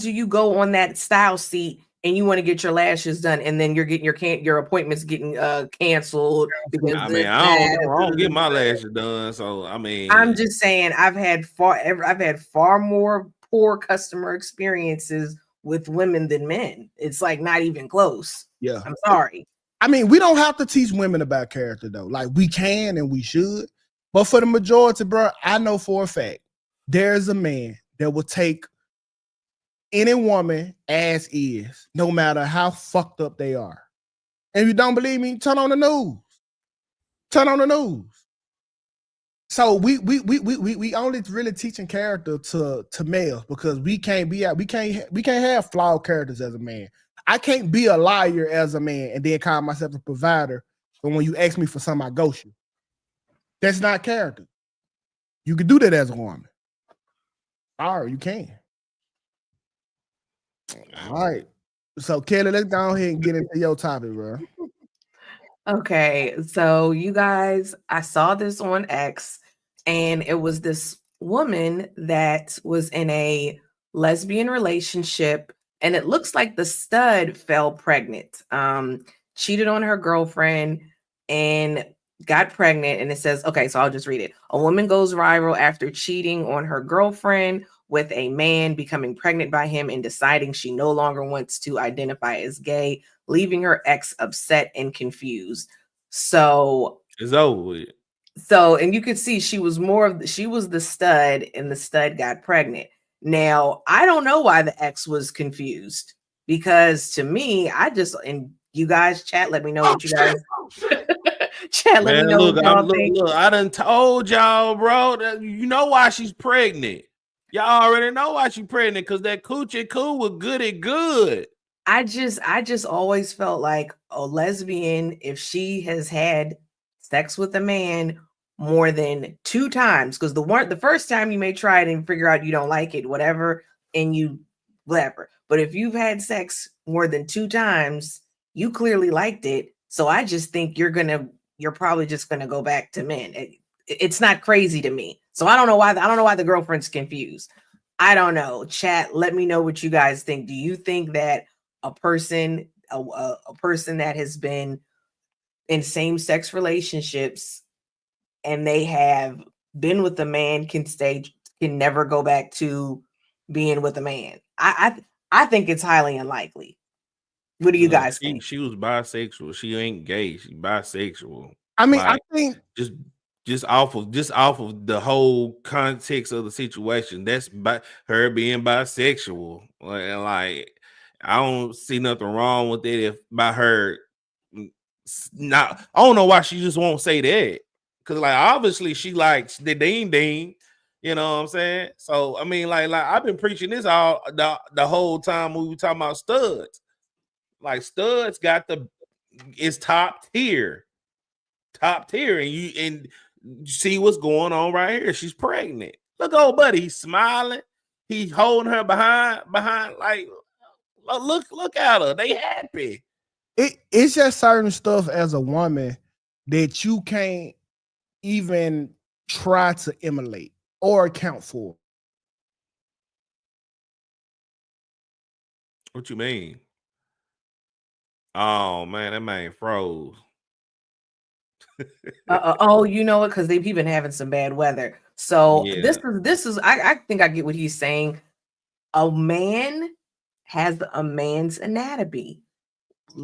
S2: do you go on that style seat and you want to get your lashes done, and then you're getting your appointments getting canceled because
S5: I don't get my lashes done. So I mean,
S2: I'm just saying I've had far more poor customer experiences with women than men. It's like not even close.
S1: Yeah,
S2: I'm sorry.
S1: I mean, we don't have to teach women about character though. Like we can and we should, but for the majority, bro, I know for a fact there's a man that will take any woman as is, no matter how fucked up they are. And if you don't believe me, turn on the news. Turn on the news. So we only really teaching character to males because we can't have flawed characters as a man. I can't be a liar as a man and then call myself a provider. But when you ask me for something, I ghost you. That's not character. You can do that as a woman. All right, you can. All right. So Kelly, let's go ahead and get into your topic, bro.
S2: Okay, so you guys, I saw this on X, and it was this woman that was in a lesbian relationship, and it looks like the stud fell pregnant, cheated on her girlfriend and got pregnant. And it says, okay, so I'll just read it. A woman goes viral after cheating on her girlfriend with a man, becoming pregnant by him and deciding she no longer wants to identify as gay, leaving her ex upset and confused. So
S5: it's over with.
S2: So, and you could see she was the stud, and the stud got pregnant. Now, I don't know why the ex was confused, because to me, and you guys chat, let me know what you guys chat. Let me know.
S5: Look, I done told y'all, bro, that you know why she's pregnant. Y'all already know why she's pregnant, because that coochie cool was good and good.
S2: I just always felt like a lesbian, if she has had sex with a man more than 2 times, because the first time you may try it and figure out you don't like it, whatever, and you whatever. But if you've had sex more than 2 times, you clearly liked it. So I just think you're probably just gonna go back to men. It's not crazy to me. So I don't know why the girlfriend's confused. I don't know. Chat, let me know what you guys think. Do you think that a person that has been in same-sex relationships and they have been with a man can never go back to being with a man. I think it's highly unlikely. What do you guys think?
S5: She was bisexual. She ain't gay. She's bisexual.
S1: I mean,
S5: like,
S1: I think
S5: just off of the whole context of the situation, that's by her being bisexual. Like I don't see nothing wrong with it if by her not. I don't know why she just won't say that. Cause like obviously she likes the ding ding. You know what I'm saying? So I mean, like I've been preaching this all the whole time we were talking about studs. Like studs got it's top tier, and you see what's going on right here. She's pregnant. Look, old buddy, he's smiling. He's holding her behind. Like, look at her. They happy.
S1: It's just certain stuff as a woman that you can't even try to emulate or account for.
S5: What you mean? Oh man, that man froze.
S2: Oh, you know what? Because they've been having some bad weather. So
S5: Yeah.
S2: this is I think I get what he's saying. A man has a man's anatomy.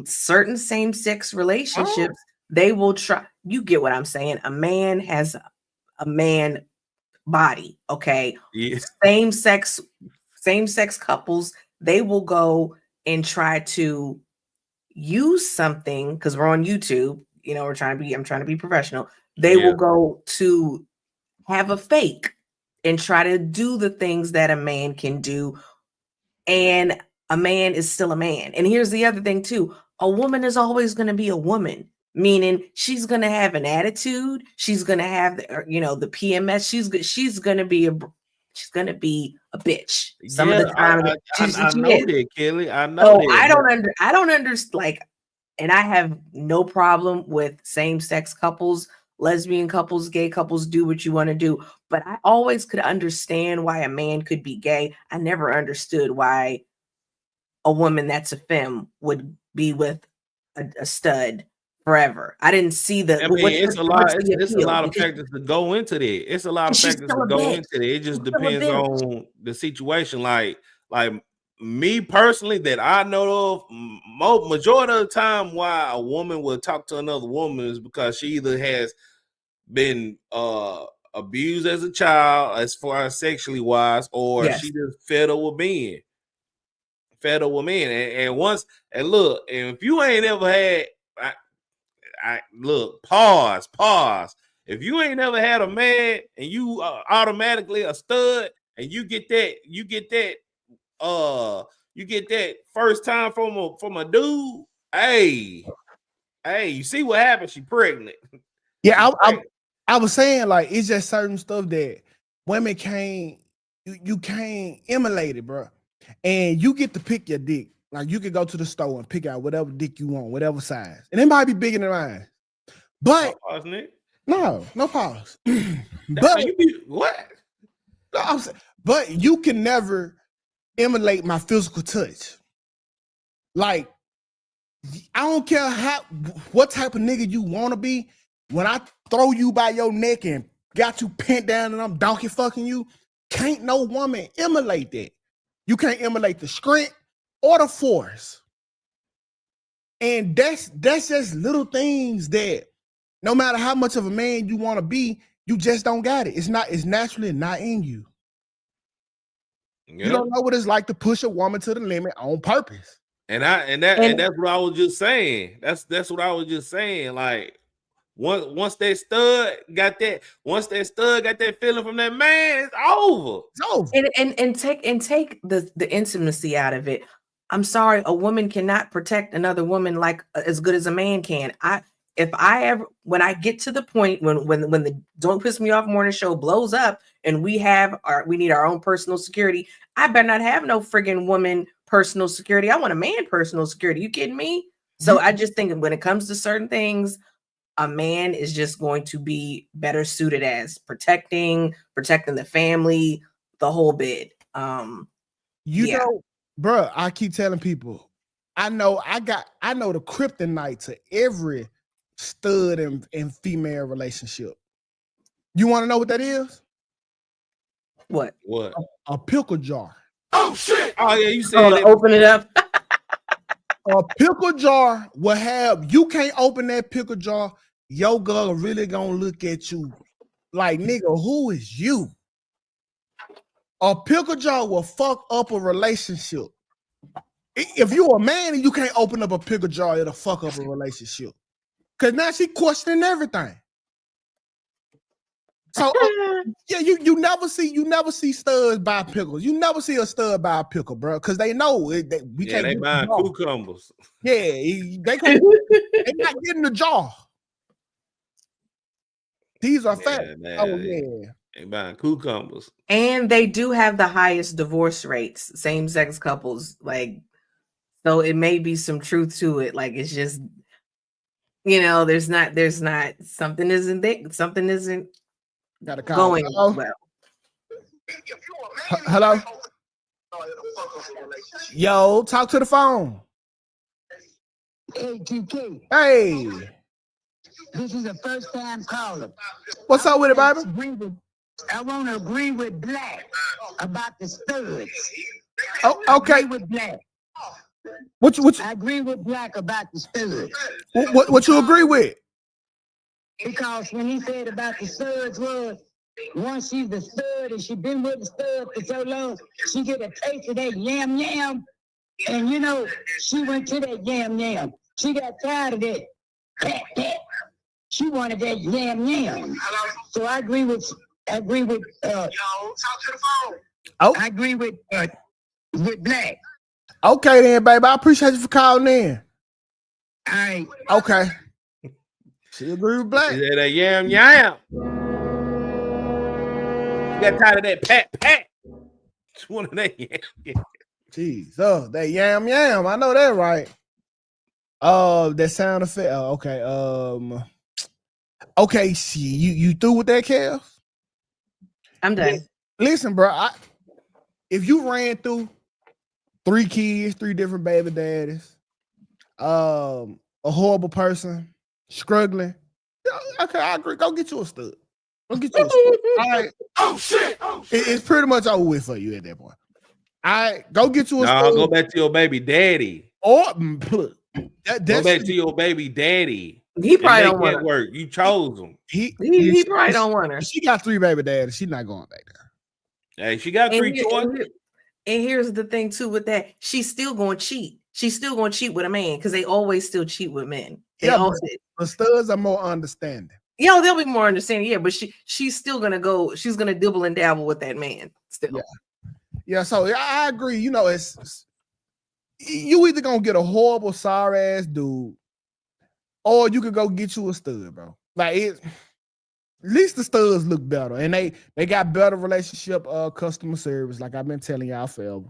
S2: Certain same-sex relationships, they will try. You get what I'm saying? A man has a man body. Okay.
S5: Yeah.
S2: Same-sex couples, they will go and try to use something because we're on YouTube. You know, I'm trying to be professional. They will go to have a fake and try to do the things that a man can do. And a man is still a man. And here's the other thing too. A woman is always going to be a woman, meaning she's going to have an attitude. She's going to have the PMS. She's going to be a bitch. Some of the time,
S5: I know that, Kelly. I know that.
S2: I don't understand. Like, and I have no problem with same-sex couples, lesbian couples, gay couples, do what you want to do. But I always could understand why a man could be gay. I never understood why a woman that's a femme would be with a stud forever. I didn't see the.
S5: I mean, it's a lot of factors to go into that. It's a lot of factors to go into that. It just depends on the situation. Like me personally, that I know of, majority of the time, why a woman will talk to another woman is because she either has been abused as a child, as far as sexually wise, or she just fed up with being. And once, and look, and if you ain't ever had, look, pause. If you ain't never had a man and you automatically a stud, and you get that first time from a dude, hey, you see what happened? She pregnant.
S1: Yeah, I was saying, like, it's just certain stuff that women can't, you can't emulate it, bro. And you get to pick your dick. Like, you can go to the store and pick out whatever dick you want, whatever size. And it might be bigger than mine. But no pause. But
S5: what?
S1: No, but you can never emulate my physical touch. Like, I don't care what type of nigga you want to be. When I throw you by your neck and got you pinned down and I'm donkey fucking you, can't no woman emulate that. You can't emulate the strength or the force. And that's just little things that no matter how much of a man you want to be, you just don't got it. It's naturally not in you. You don't know what it's like to push a woman to the limit on purpose.
S5: And that's what I was just saying. That's what I was just saying. Like, once that stud got that feeling from that man, it's over.
S2: And take the intimacy out of it. I'm sorry, a woman cannot protect another woman like as good as a man can. When I get to the point when the Don't Piss Me Off morning show blows up and we need our own personal security, I better not have no friggin' woman personal security. I want a man personal security. You kidding me? So I just think when it comes to certain things, a man is just going to be better suited as protecting the family, the whole bit.
S1: You know, bro, I keep telling people, I know the kryptonite to every stud and female relationship. You want to know what that is?
S2: What?
S5: What?
S1: A pickle jar.
S5: Oh shit! Oh yeah, you said it.
S2: Open it up.
S1: A pickle jar will have, you can't open that pickle jar. Your girl really gonna look at you like, nigga, who is you? A pickle jar will fuck up a relationship. If you're a man and you can't open up a pickle jar, it'll fuck up a relationship. Cause now she questioning everything. So yeah, you never see studs buy pickles. You never see a stud buy a pickle, bro, because they know we can't.
S5: They buying cucumbers.
S1: Yeah, they not getting the jar. These are facts. Oh yeah,
S5: they buying cucumbers,
S2: and they do have the highest divorce rates. Same-sex couples, like, so it may be some truth to it. Like, it's just, there's not something isn't
S1: got a call.
S2: going
S1: Hello?
S2: well.
S1: Hello. Yo, talk to the phone.
S8: Hey, TK.
S1: Hey.
S8: This is a first time caller.
S1: What's up with it, baby?
S8: I want to agree with Black about the studs.
S1: Oh, okay.
S8: I agree with Black. I agree with Black about the studs.
S1: What you agree with?
S8: Because when he said about the studs was, once she's the stud and she been with the stud for so long, she get a taste of that yam yam. And she went to that yam yam. She got tired of that. Pat, pat. She wanted that yam yam. So I agree with yo, talk to the phone.
S1: Oh.
S8: I agree with Black.
S1: Okay then, baby. I appreciate you for calling in.
S8: All right.
S1: Okay. She agree with Black.
S5: Yeah, that yam yam. You got tired of that pat pat. It's one of that yam.
S1: Jeez, that yam yam. I know that right. That sound effect. Oh, okay. Okay, see, you through with that, Kev?
S2: I'm done.
S1: Listen, bro. If you ran through 3 kids, 3 different baby daddies, a horrible person, struggling. Okay, I agree. Go get you a stud. Go get you a stud. All right.
S5: Oh shit!
S1: It's pretty much over with for you at that point. All right, go get you a stud.
S5: I'll go back to your baby daddy.
S1: Or
S5: go back to your baby daddy.
S2: He probably don't want
S5: to work. You chose him.
S2: He probably don't want her.
S1: She got 3 baby daddies. She's not going back there.
S5: Hey, she got 3 choices.
S2: And here's the thing too with that: she's still going to cheat. She's still going to cheat with a man because they always still cheat with men.
S1: The studs are more understanding.
S2: Yeah, they'll be more understanding. Yeah, but she's still gonna go. She's gonna dibble and dabble with that man still.
S1: Yeah. So I agree. It's you either gonna get a horrible, sorry ass dude, or you could go get you a stud, bro. Like at least the studs look better, and they got better relationship, customer service. Like I've been telling y'all forever.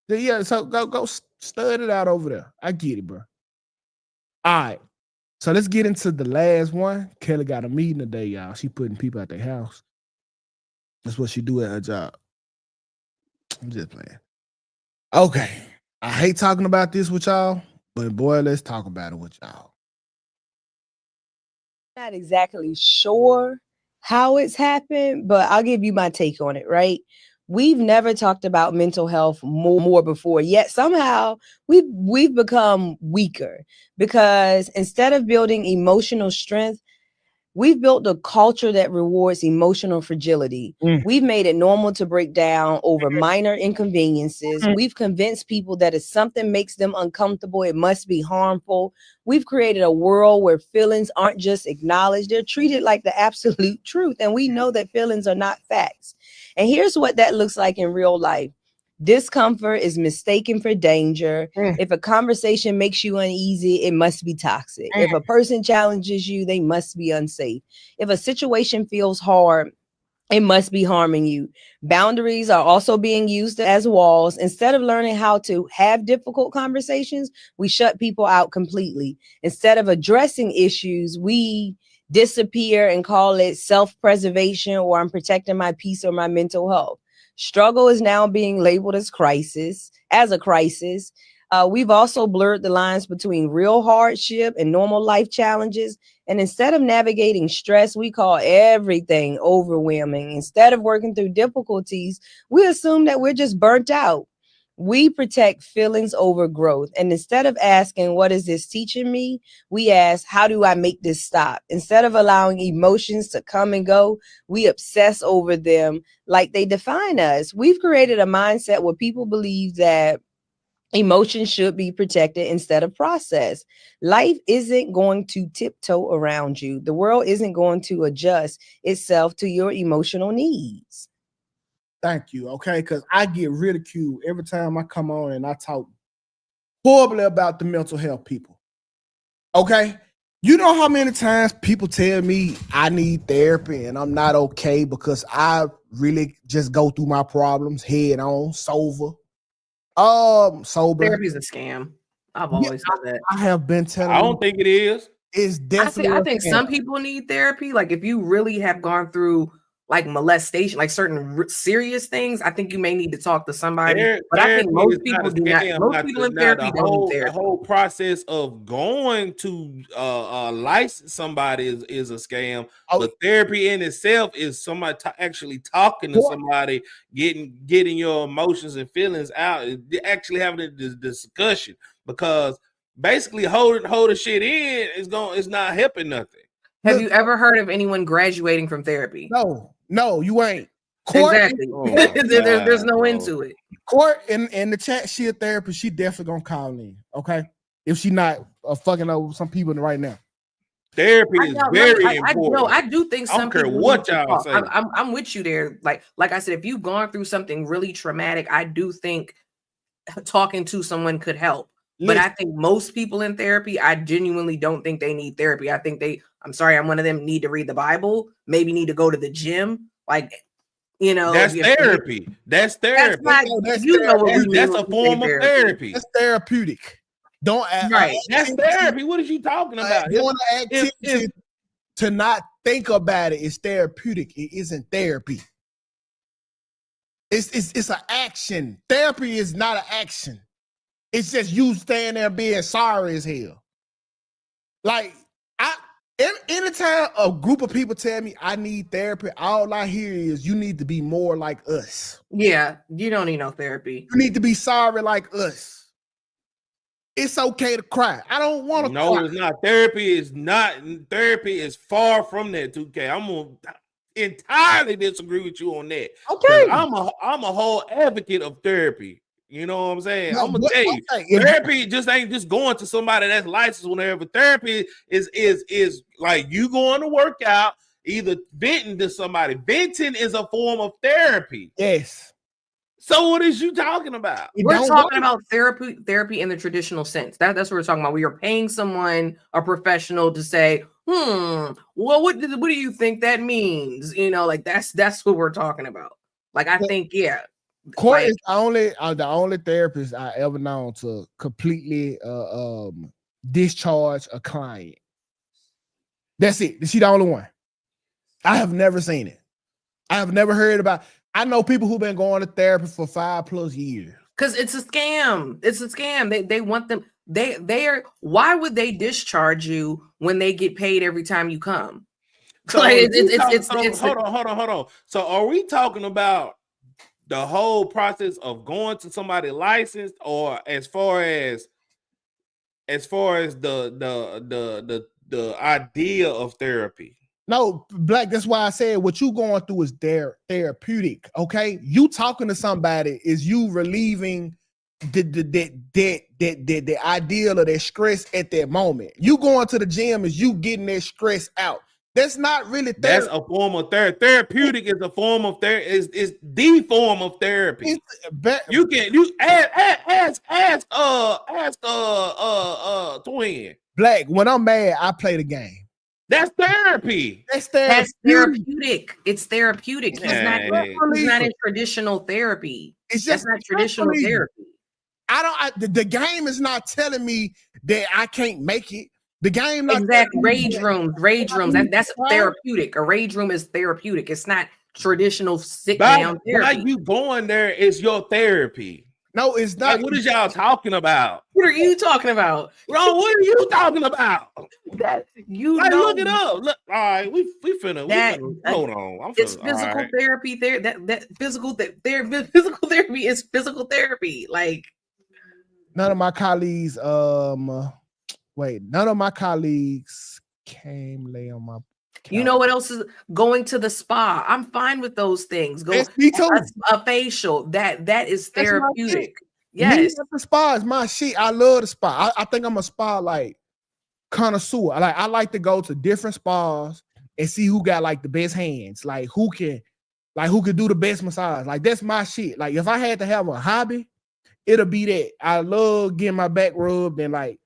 S1: Yeah. So go stud it out over there. I get it, bro. All right. So let's get into the last one. Kelly got a meeting today, y'all. She putting people at their house. That's what she do at her job. I'm just playing. Okay. I hate talking about this with y'all, but boy, let's talk about it with y'all.
S10: Not exactly sure how it's happened, but I'll give you my take on it, right? We've never talked about mental health more before, yet somehow we've become weaker because instead of building emotional strength, we've built a culture that rewards emotional fragility. We've made it normal to break down over minor inconveniences. We've convinced people that if something makes them uncomfortable, it must be harmful. We've created a world where feelings aren't just acknowledged, they're treated like the absolute truth. And we know that feelings are not facts. And here's what that looks like in real life. Discomfort is mistaken for danger. If a conversation makes you uneasy, it must be toxic. If a person challenges you, they must be unsafe. If a situation feels hard, it must be harming you. Boundaries are also being used as walls. Instead of learning how to have difficult conversations, we shut people out completely. Instead of addressing issues, we disappear and call it self-preservation, or I'm protecting my peace or my mental health. Struggle is now being labeled as a crisis. We've also blurred the lines between real hardship and normal life challenges. And instead of navigating stress, we call everything overwhelming. Instead of working through difficulties, we assume that we're just burnt out. We protect feelings over growth. And instead of asking, what is this teaching me? We ask, how do I make this stop? Instead of allowing emotions to come and go, we obsess over them like they define us. We've created a mindset where people believe that emotions should be protected instead of processed. Life isn't going to tiptoe around you. The world isn't going to adjust itself to your emotional needs.
S1: Thank you. Okay, because I get ridiculed every time I come on and I talk horribly about the mental health people. Okay, you know how many times people tell me I need therapy and I'm not okay because I really just go through my problems head on, sober.
S2: Therapy is a scam. I've always said that.
S1: I have been telling
S5: I don't think it is.
S1: It's definitely.
S2: I think some people need therapy. Like if you really have gone through like molestation, like certain serious things, I think you may need to talk to somebody. But I think most people do not. Most people in therapy don't need therapy.
S5: The whole process of going to license somebody is a scam. But therapy in itself is somebody actually talking to somebody, getting your emotions and feelings out, actually having this discussion. Because basically holding shit in is not helping nothing.
S2: Have you ever heard of anyone graduating from therapy?
S1: No, you ain't.
S2: Court, exactly. There's no end to it.
S1: Court in the chat, she a therapist. She definitely gonna call in. Okay, if she not fucking over some people right now.
S5: Therapy is very important.
S2: I do think some
S5: people. I don't care what y'all say.
S2: I'm with you there. Like I said, if you've gone through something really traumatic, I do think talking to someone could help. But I think most people in therapy, I genuinely don't think they need therapy. I think I'm one of them, need to read the Bible, maybe need to go to the gym. Like,
S5: that's therapy. That's therapy. That's a form of therapy.
S1: That's therapeutic. Don't act
S5: right. That's therapy. What is you talking about?
S1: Doing an activity to not think about it is therapeutic. It isn't therapy. It's an action. Therapy is not an action. It's just you staying there being sorry as hell. Like, anytime a group of people tell me I need therapy, all I hear is you need to be more like us.
S2: Yeah, you don't need no therapy.
S1: You need to be sorry like us. It's okay to cry. I don't want to cry.
S5: No, it's not. Therapy is far from that, 2K. I'm going to entirely disagree with you on that.
S1: Okay.
S5: I'm a whole advocate of therapy. You know what I'm saying? I'm gonna tell you, therapy just ain't just going to somebody that's licensed. Whenever therapy is like you going to work out, either venting to somebody. Venting is a form of therapy.
S1: Yes.
S5: So what is you talking about?
S2: We're talking about therapy in the traditional sense. That's what we're talking about. We are paying someone, a professional, to say, well, what do you think that means? Like that's what we're talking about. Like I think, yeah.
S1: Court is the only therapist I ever known to completely discharge a client. That's it. She the only one. I have never seen it. I have never heard about. I know people who've been going to therapy for 5+ years.
S2: Because it's a scam. It's a scam. They want them. They are. Why would they discharge you when they get paid every time you come?
S5: So hold on. So are we talking about the whole process of going to somebody licensed, or as far as the idea of therapy?
S1: No, Black, that's why I said what you going through is therapeutic. Okay, you talking to somebody is you relieving the ideal of that stress at that moment. You going to the gym is you getting that stress out. That's not really therapy.
S5: That's a form of therapy. Therapeutic is a form of therapy. Is the form of therapy. You ask twin.
S2: Black. When I'm mad, I play the game.
S5: That's therapy.
S2: That's therapeutic. It's therapeutic. He's not in traditional therapy. That's not traditional therapy.
S1: The game is not telling me that I can't make it. The game,
S2: exactly. Rage rooms. That's therapeutic. A rage room is therapeutic. It's not traditional sit down therapy.
S5: Why you going there is your therapy.
S1: No, it's not.
S5: Like, what is y'all talking about?
S2: What are you talking about?
S5: Bro, what are you talking about?
S2: That you
S5: like,
S2: know,
S5: look it up. Look, all right, we finna hold on.
S2: It's physical therapy there. That physical therapy is physical therapy. Like
S1: none of my colleagues, none of my colleagues came lay on my couch.
S2: You know what else is going to the spa? I'm fine with those things. Go
S1: me too.
S2: A facial that is therapeutic. Yes,
S1: the spa is my shit. I love the spa. I think I'm a spa like connoisseur. I like to go to different spas and see who got like the best hands, like who can do the best massage. Like that's my shit. Like if I had to have a hobby, it'll be that. I love getting my back rubbed and like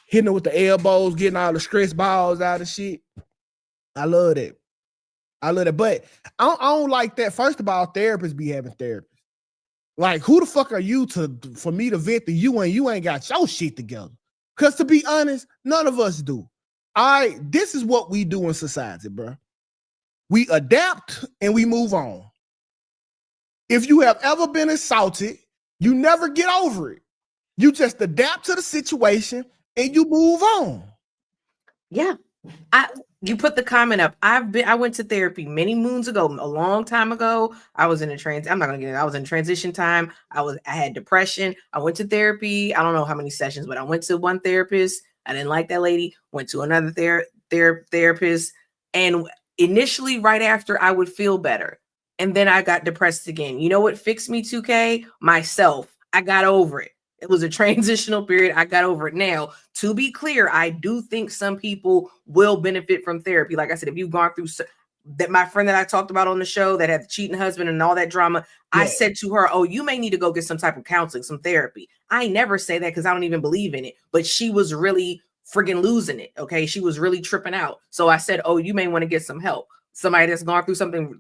S1: hitting it with the elbows, getting all the stress balls out of shit. I love that. But I don't like that. First of all, therapists be having therapists. Like, who the fuck are you for me to vent to you and you ain't got your shit together? Because to be honest, none of us do. This is what we do in society, bro. We adapt and we move on. If you have ever been assaulted, you never get over it. You just adapt to the situation and you move on.
S2: Yeah. You put the comment up. I went to therapy many moons ago, a long time ago. I was in I'm not gonna get it. I was in transition time. I had depression. I went to therapy. I don't know how many sessions, but I went to one therapist. I didn't like that lady. Went to another therapist. And initially, right after, I would feel better. And then I got depressed again. You know what fixed me, 2K? Myself. I got over it. It was a transitional period. I got over it. Now, to be clear, I do think some people will benefit from therapy. Like I said, if you've gone through that, my friend that I talked about on the show that had the cheating husband and all that drama, yeah. I said to her, oh, you may need to go get some type of counseling, some therapy. I never say that because I don't even believe in it. But she was really friggin' losing it. Okay. She was really tripping out. So I said, oh, you may want to get some help. Somebody that's gone through something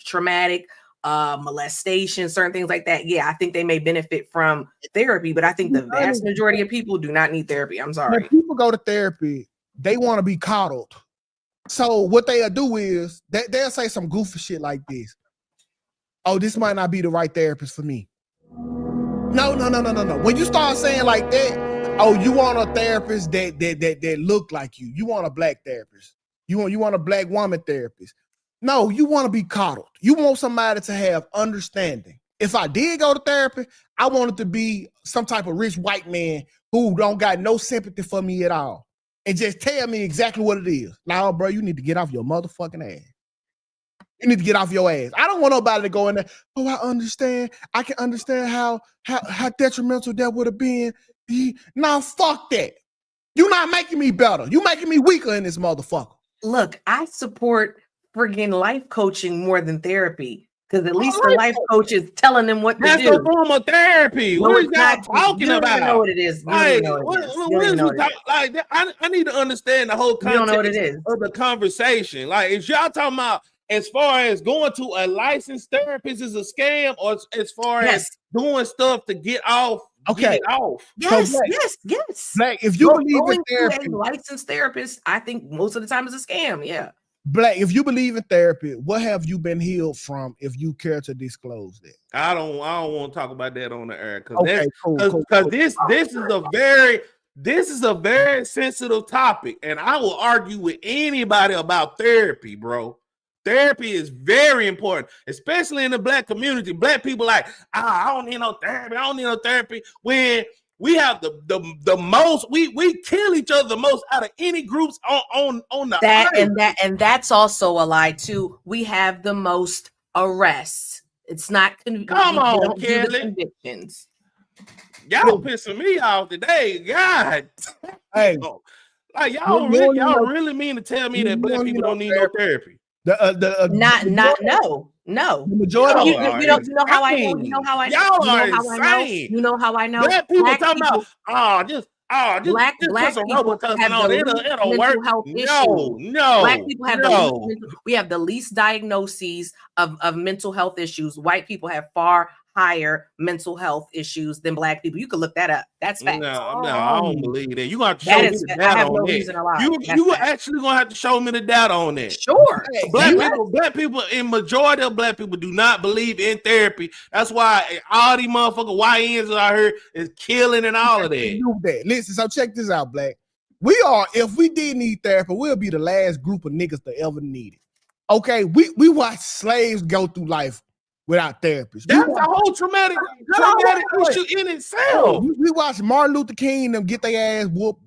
S2: traumatic, molestation, certain things like that. Yeah, I think they may benefit from therapy, but I think the vast majority of people do not need therapy. I'm sorry.
S1: When people go to therapy, they want to be coddled. So what they'll do is they'll say some goofy shit like this. Oh, this might not be the right therapist for me. No. When you start saying like that, oh, you want a therapist that look like you. You want a black therapist. You want a black woman therapist. No, you want to be coddled. You want somebody to have understanding. If I did go to therapy, I want it to be some type of rich white man who don't got no sympathy for me at all and just tell me exactly what it is. Now, bro, you need to get off your motherfucking ass. You need to get off your ass. I don't want nobody to go in there. Oh, I understand. I can understand how detrimental that would have been. Now, fuck that. You're not making me better. You're making me weaker in this motherfucker.
S2: Look, I support friggin' life coaching more than therapy because at least the life coach is telling them what to do.
S5: That's a form of therapy. What are y'all talking about?
S2: You don't know what it is.
S5: I need to understand the whole context of the conversation. Like, is y'all talking about as far as going to a licensed therapist is a scam, or as far as doing stuff to get off?
S1: Okay.
S5: Get it off.
S2: Yes.
S1: Black, if you believe in therapy,
S2: a licensed therapist, I think most of the time is a scam. Yeah.
S1: Black, if you believe in therapy, what have you been healed from? If you care to disclose that,
S5: I don't want to talk about that on the air because this is a very sensitive topic, and I will argue with anybody about therapy, bro. Therapy is very important, especially in the black community. Black people like, I don't need no therapy. I don't need no therapy. When we have the most, we kill each other the most out of any groups on the
S2: earth. And that's also a lie too. We have the most arrests. It's not
S5: come on, Kelly.
S2: Convictions.
S5: Y'all pissing me off today. God.
S1: Hey,
S5: like y'all really mean to tell me that black people don't need no therapy?
S2: No. The majority. You know how I know. You know how I know.
S5: Y'all are insane.
S2: You know how I know.
S5: Black people talking about
S2: black people have mental health issues.
S5: No.
S2: Black people have we have the least diagnoses of mental health issues. White people have far higher mental health issues than Black people. You can look that up. That's facts.
S5: No, I don't believe that. You gonna have to show me the data
S2: I have
S5: on
S2: no
S5: that.
S2: reason to lie.
S5: You actually gonna have to show me the data on that.
S2: Sure.
S5: Black people, in majority of Black people do not believe in therapy. That's why all these motherfucking YNs out here is killing and all of that.
S1: Listen, so check this out, Black. If we did need therapy, we'll be the last group of niggas to ever need it. Okay, we watch slaves go through life without therapists.
S5: That's a whole traumatic issue in itself.
S1: We watched Martin Luther King them get their ass whooped,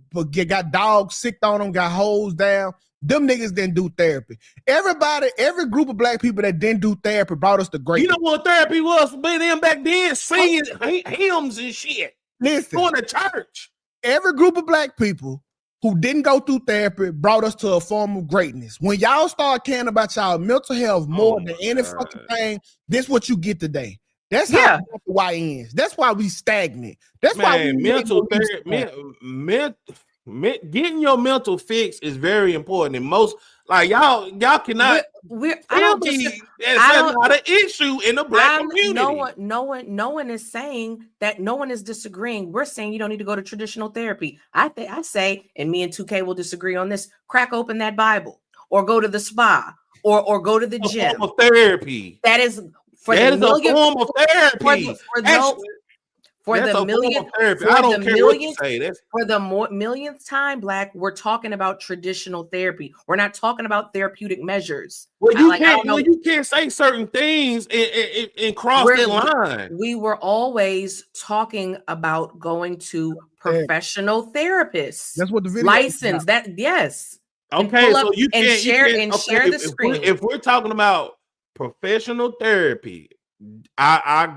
S1: got dogs sicked on them, got hosed down. Them niggas didn't do therapy. Every group of Black people that didn't do therapy brought us the great.
S5: You know what therapy was for them back then? Singing hymns and shit.
S1: Listen,
S5: going to church.
S1: Every group of Black people who didn't go through therapy brought us to a form of greatness. When y'all start caring about y'all mental health more than any fucking thing, this what you get today. That's how we got the YNs. That's why we stagnant. That's why we
S5: mental therapy. Getting your mental fix is very important. And most y'all cannot. That's not an issue in the Black community.
S2: No one is saying that. No one is disagreeing. We're saying you don't need to go to traditional therapy. I say, and me and 2K will disagree on this. Crack open that Bible, or go to the spa, or go to the gym.
S5: Form of therapy.
S2: That is
S5: a form of therapy.
S2: For the millionth time, Black, we're talking about traditional therapy. We're not talking about therapeutic measures.
S5: Well, you can't say certain things and cross that line.
S2: We were always talking about going to professional therapists.
S1: That's what the video
S2: license. That yes.
S5: Okay, so you can't
S2: share the screen.
S5: If we're talking about professional therapy, I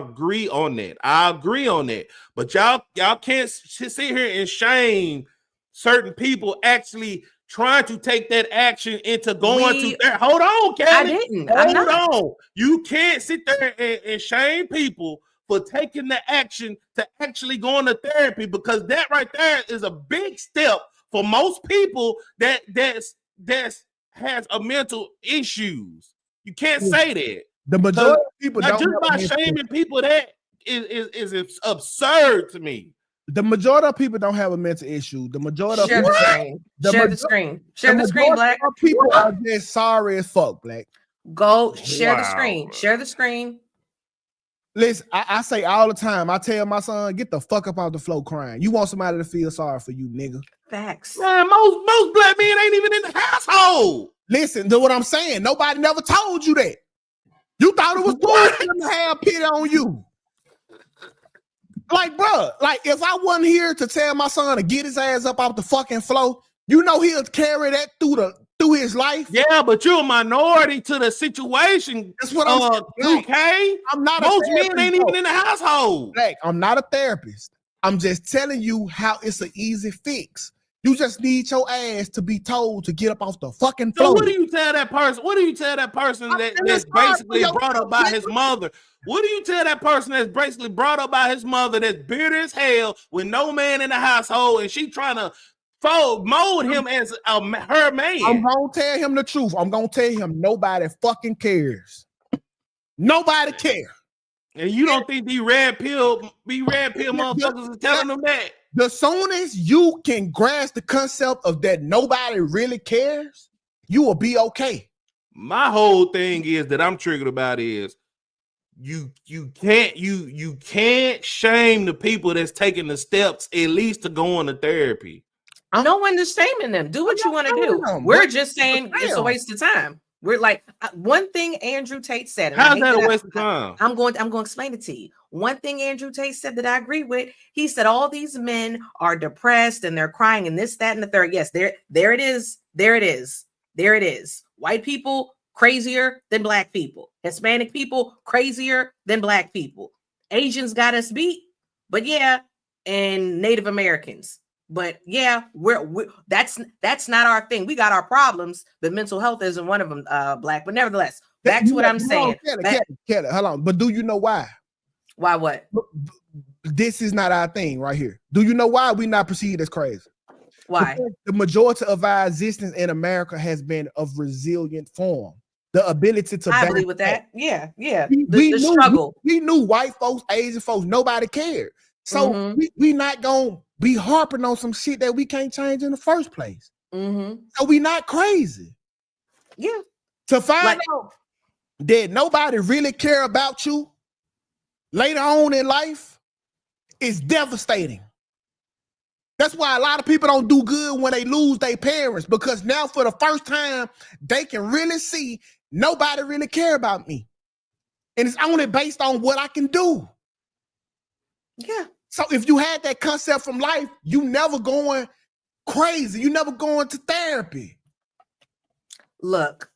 S5: agree on that. I agree on that. But y'all can't sit here and shame certain people actually trying to take that action into going to there. Hold on, Kelly.
S2: I didn't.
S5: Hold on. You can't sit there and shame people for taking the action to actually going to therapy, because that right there is a big step for most people that has a mental issues. You can't say that.
S1: The majority of people
S5: don't just by shaming people, that is absurd to me.
S1: The majority of people don't have a mental issue. The majority
S2: share
S1: of
S2: the screen. Share the screen. Share the screen, Black.
S1: People are just sorry as fuck, Black.
S2: Go share the screen. Share the screen.
S1: Listen, I say all the time. I tell my son, get the fuck up off the floor crying. You want somebody to feel sorry for you, nigga.
S2: Facts.
S5: Man, most Black men ain't even in the household.
S1: Listen to what I'm saying. Nobody never told you that. You thought it was bullshit to have pity on you. Like, bro, if I wasn't here to tell my son to get his ass up off the fucking floor, you know he'll carry that through his life.
S5: Yeah, but you're a minority to the situation.
S1: That's what I'm saying.
S5: Okay,
S1: I'm not.
S5: Most men ain't even in the household.
S1: Like, I'm not a therapist. I'm just telling you how it's an easy fix. You just need your ass to be told to get up off the fucking floor.
S5: So what do you tell that person? What do you tell that person that's basically brought up by his mother? What do you tell that person that's basically brought up by his mother that's bitter as hell with no man in the household, and she trying to mold him as her man?
S1: I'm gonna tell him the truth. I'm gonna tell him nobody fucking cares. Nobody cares.
S5: And you don't think these red pill motherfuckers are telling them that?
S1: The soon as you can grasp the concept of that nobody really cares, you will be okay.
S5: My whole thing is that I'm triggered about is you can't shame the people that's taking the steps at least to go into therapy.
S2: No one is shaming them. Do what you want to do. We're just saying it's a waste of time. We're like, one thing Andrew Tate said.
S5: How's that a waste of time?
S2: I'm going to explain it to you. One thing Andrew Tate said that I agree with. He said all these men are depressed and they're crying and this, that, and the third. Yes, there it is. There it is. There it is. White people crazier than Black people. Hispanic people crazier than Black people. Asians got us beat, but yeah, and Native Americans. But yeah, that's not our thing. We got our problems, but mental health isn't one of them, Black. But nevertheless, back to what I'm saying.
S1: Kelly, hold on. But do you know why?
S2: Why what?
S1: This is not our thing right here. Do you know why we not perceived as crazy?
S2: Why?
S1: Because the majority of our existence in America has been of resilient form. the ability to.
S2: I believe with that. Yeah.
S1: We
S2: struggle.
S1: We knew white folks, Asian folks, nobody cared. So we not gonna be harping on some shit that we can't change in the first place. So we not crazy.
S2: Yeah.
S1: To find out that nobody really care about you later on in life is devastating. That's why a lot of people don't do good when they lose their parents, because now for the first time they can really see nobody really care about me. And it's only based on what I can do.
S2: Yeah.
S1: So if you had that concept from life, you never going crazy. You never going to therapy.
S2: Look,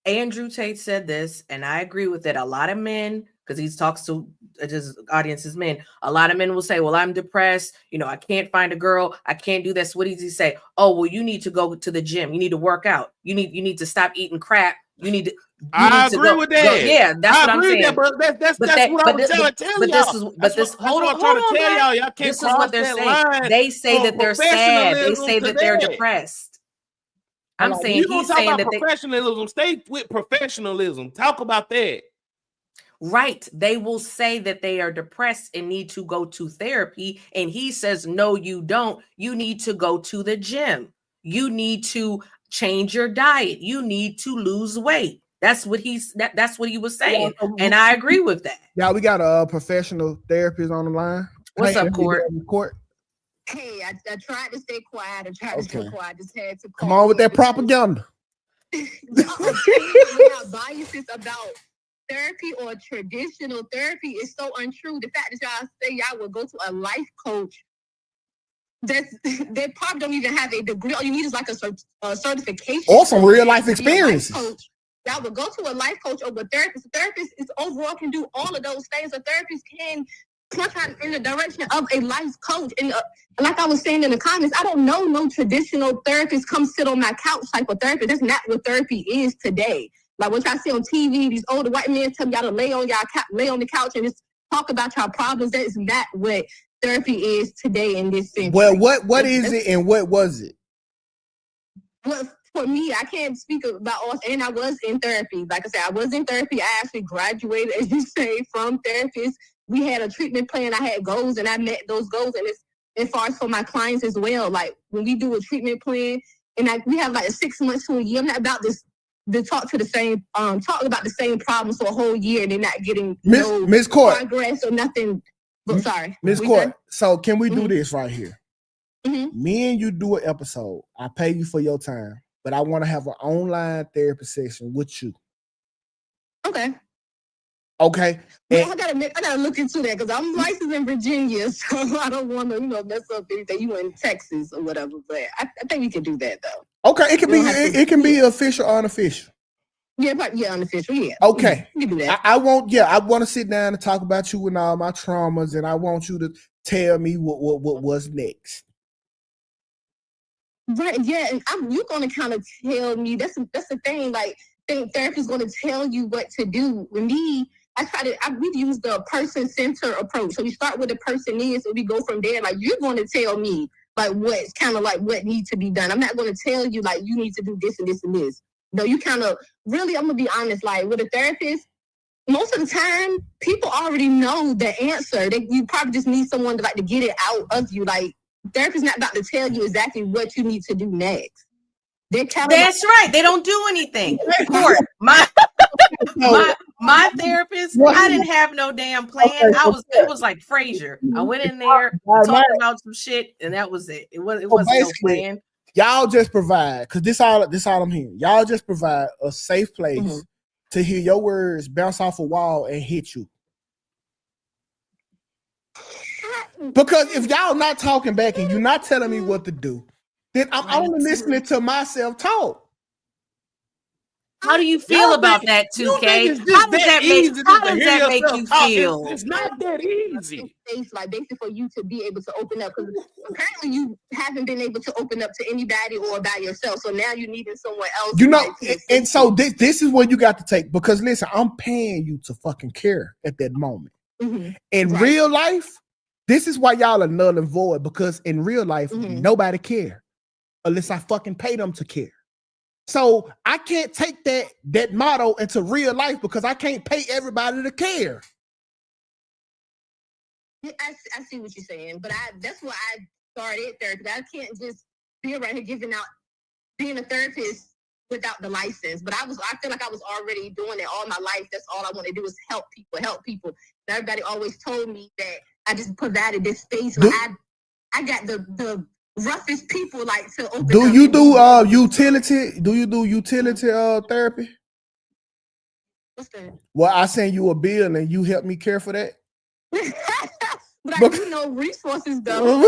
S2: Andrew Tate said this, and I agree with it. A lot of men, because he talks to his audience as men, a lot of men will say, well, I'm depressed. I can't find a girl. I can't do this. What does he say? Oh, well, you need to go to the gym. You need to work out. You need to stop eating crap.
S5: I agree with that.
S2: Yeah, that's what I'm saying.
S5: That's what I'm trying to tell y'all.
S2: Hold on,
S5: y'all can't.
S2: This is what they're saying. They say that they're sad. They say that they're depressed. I'm saying
S5: he's saying that professionalism. Stay with professionalism. Talk about that.
S2: Right. They will say that they are depressed and need to go to therapy. And he says, no, you don't. You need to go to the gym. You need to change your diet. You need to lose weight. That's what that's what he was saying. And I agree with that.
S1: Yeah, we got a professional therapist on the line.
S2: What's up, Court?
S8: Hey, I tried to stay quiet. I tried to stay quiet. I just had to
S1: come on with that propaganda.
S8: Without biases about therapy or traditional therapy is so untrue. The fact that y'all say y'all will go to a life coach they probably don't even have a degree. All you need is like a certification
S1: or some real life experience.
S8: Y'all would go to a life coach or a therapist. A therapist is overall can do all of those things. A therapist can push out in the direction of a life coach. And like I was saying in the comments, I don't know no traditional therapist come sit on my couch type of therapist. That's not what therapy is today. Like what y'all see on TV, these older white men tell y'all to lay on the couch and just talk about y'all problems. That is not what therapy is today in this century.
S1: Well, what is it and what was it?
S8: Well, for me, I can't speak about us, and I was in therapy. Like I said, I was in therapy. I actually graduated, as you say, from therapists. We had a treatment plan. I had goals, and I met those goals. And it's as far as for my clients as well. Like when we do a treatment plan, and we have like 6 months to a year. I'm not about this. To talk about the same problems for a whole year and they're not getting
S1: Miss Court
S8: progress or nothing. But sorry,
S1: Miss Court. So can we do this right here? Me and you do an episode. I pay you for your time, but I want to have an online therapy session with you.
S8: Okay.
S1: Okay.
S8: Well, I gotta look into that because I'm licensed in Virginia, so I don't want to mess up anything. You in Texas or whatever, but I think we can do that though.
S1: Okay, it can be official or unofficial.
S8: Yeah, but unofficial. Yeah.
S1: Okay.
S8: You can do that.
S1: I want to sit down and talk about you and all my traumas, and I want you to tell me what was next.
S8: Right. Yeah, and you're gonna kind of tell me. That's the thing. Like, therapy is gonna tell you what to do. With me, we use the person-centered approach. So we start where the person is, and we go from there. Like you're gonna tell me. Like what's kind of like what needs to be done. I'm not going to tell you like you need to do this and this and this. No, you kind of really. I'm gonna be honest. Like with a therapist, most of the time people already know the answer. You probably just need someone to get it out of you. Like therapist's not about to tell you exactly what you need to do next.
S2: That's right. They don't do anything. Court, my therapist, I didn't have no damn plan. It was like Frasier. I went in there, talked about some shit, and that was it. It wasn't no plan.
S1: Y'all just provide, because this all I'm hearing. Y'all just provide a safe place to hear your words bounce off a wall and hit you. Because if y'all not talking back and you're not telling me what to do, then I'm only listening to myself talk.
S2: How do you feel about that, 2K? How does that make you feel?
S5: It's not that easy.
S8: Like basically for you to be able to open up, because apparently you haven't been able to open up to anybody or by yourself. So now you needed someone else.
S1: And so this is what you got to take, because listen, I'm paying you to fucking care at that moment. In real life, this is why y'all are null and void, because in real life, nobody care unless I fucking pay them to care. So I can't take that motto into real life because I can't pay everybody to care.
S8: I see what you're saying, but that's why I started therapy. I can't just be around here being a therapist without the license. But I feel like I was already doing it all my life. That's all I want to do is help people. And everybody always told me that I just provided this space where I got the roughest people like to open.
S1: Do you do utility? Do you do utility therapy?
S8: What's that?
S1: Well, I send you a bill and you help me care for that.
S8: But I do know resources though.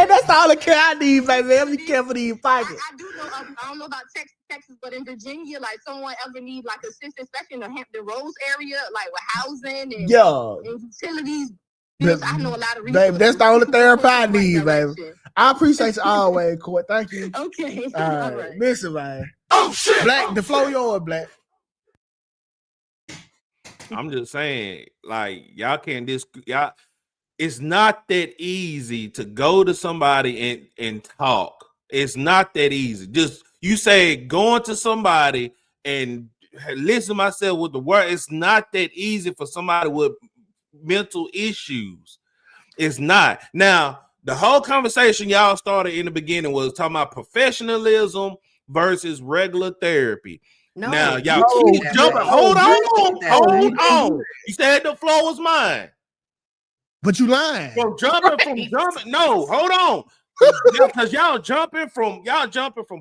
S1: That's all the care I need, baby. Let me care for these pockets.
S8: I do know. I don't know about Texas, but in Virginia, like someone ever need like assistance, especially in the Hampton Roads area, like with housing and utilities. I know a lot of resources.
S1: Baby, that's the only therapy I need, baby. I appreciate you always, Court. Thank you.
S8: Okay.
S1: All right. Listen, man. Oh shit. Black, the flow yours, Black.
S5: I'm just saying, like, y'all can't y'all. It's not that easy to go to somebody and talk. It's not that easy. Just you say going to somebody and listen to myself with the word. It's not that easy for somebody with mental issues. It's not. Now, the whole conversation y'all started in the beginning was talking about professionalism versus regular therapy. No, now y'all keep jumping. Hold on. You said the floor was mine.
S1: But you lying.
S5: From jumping. No, hold on. Because y'all jumping from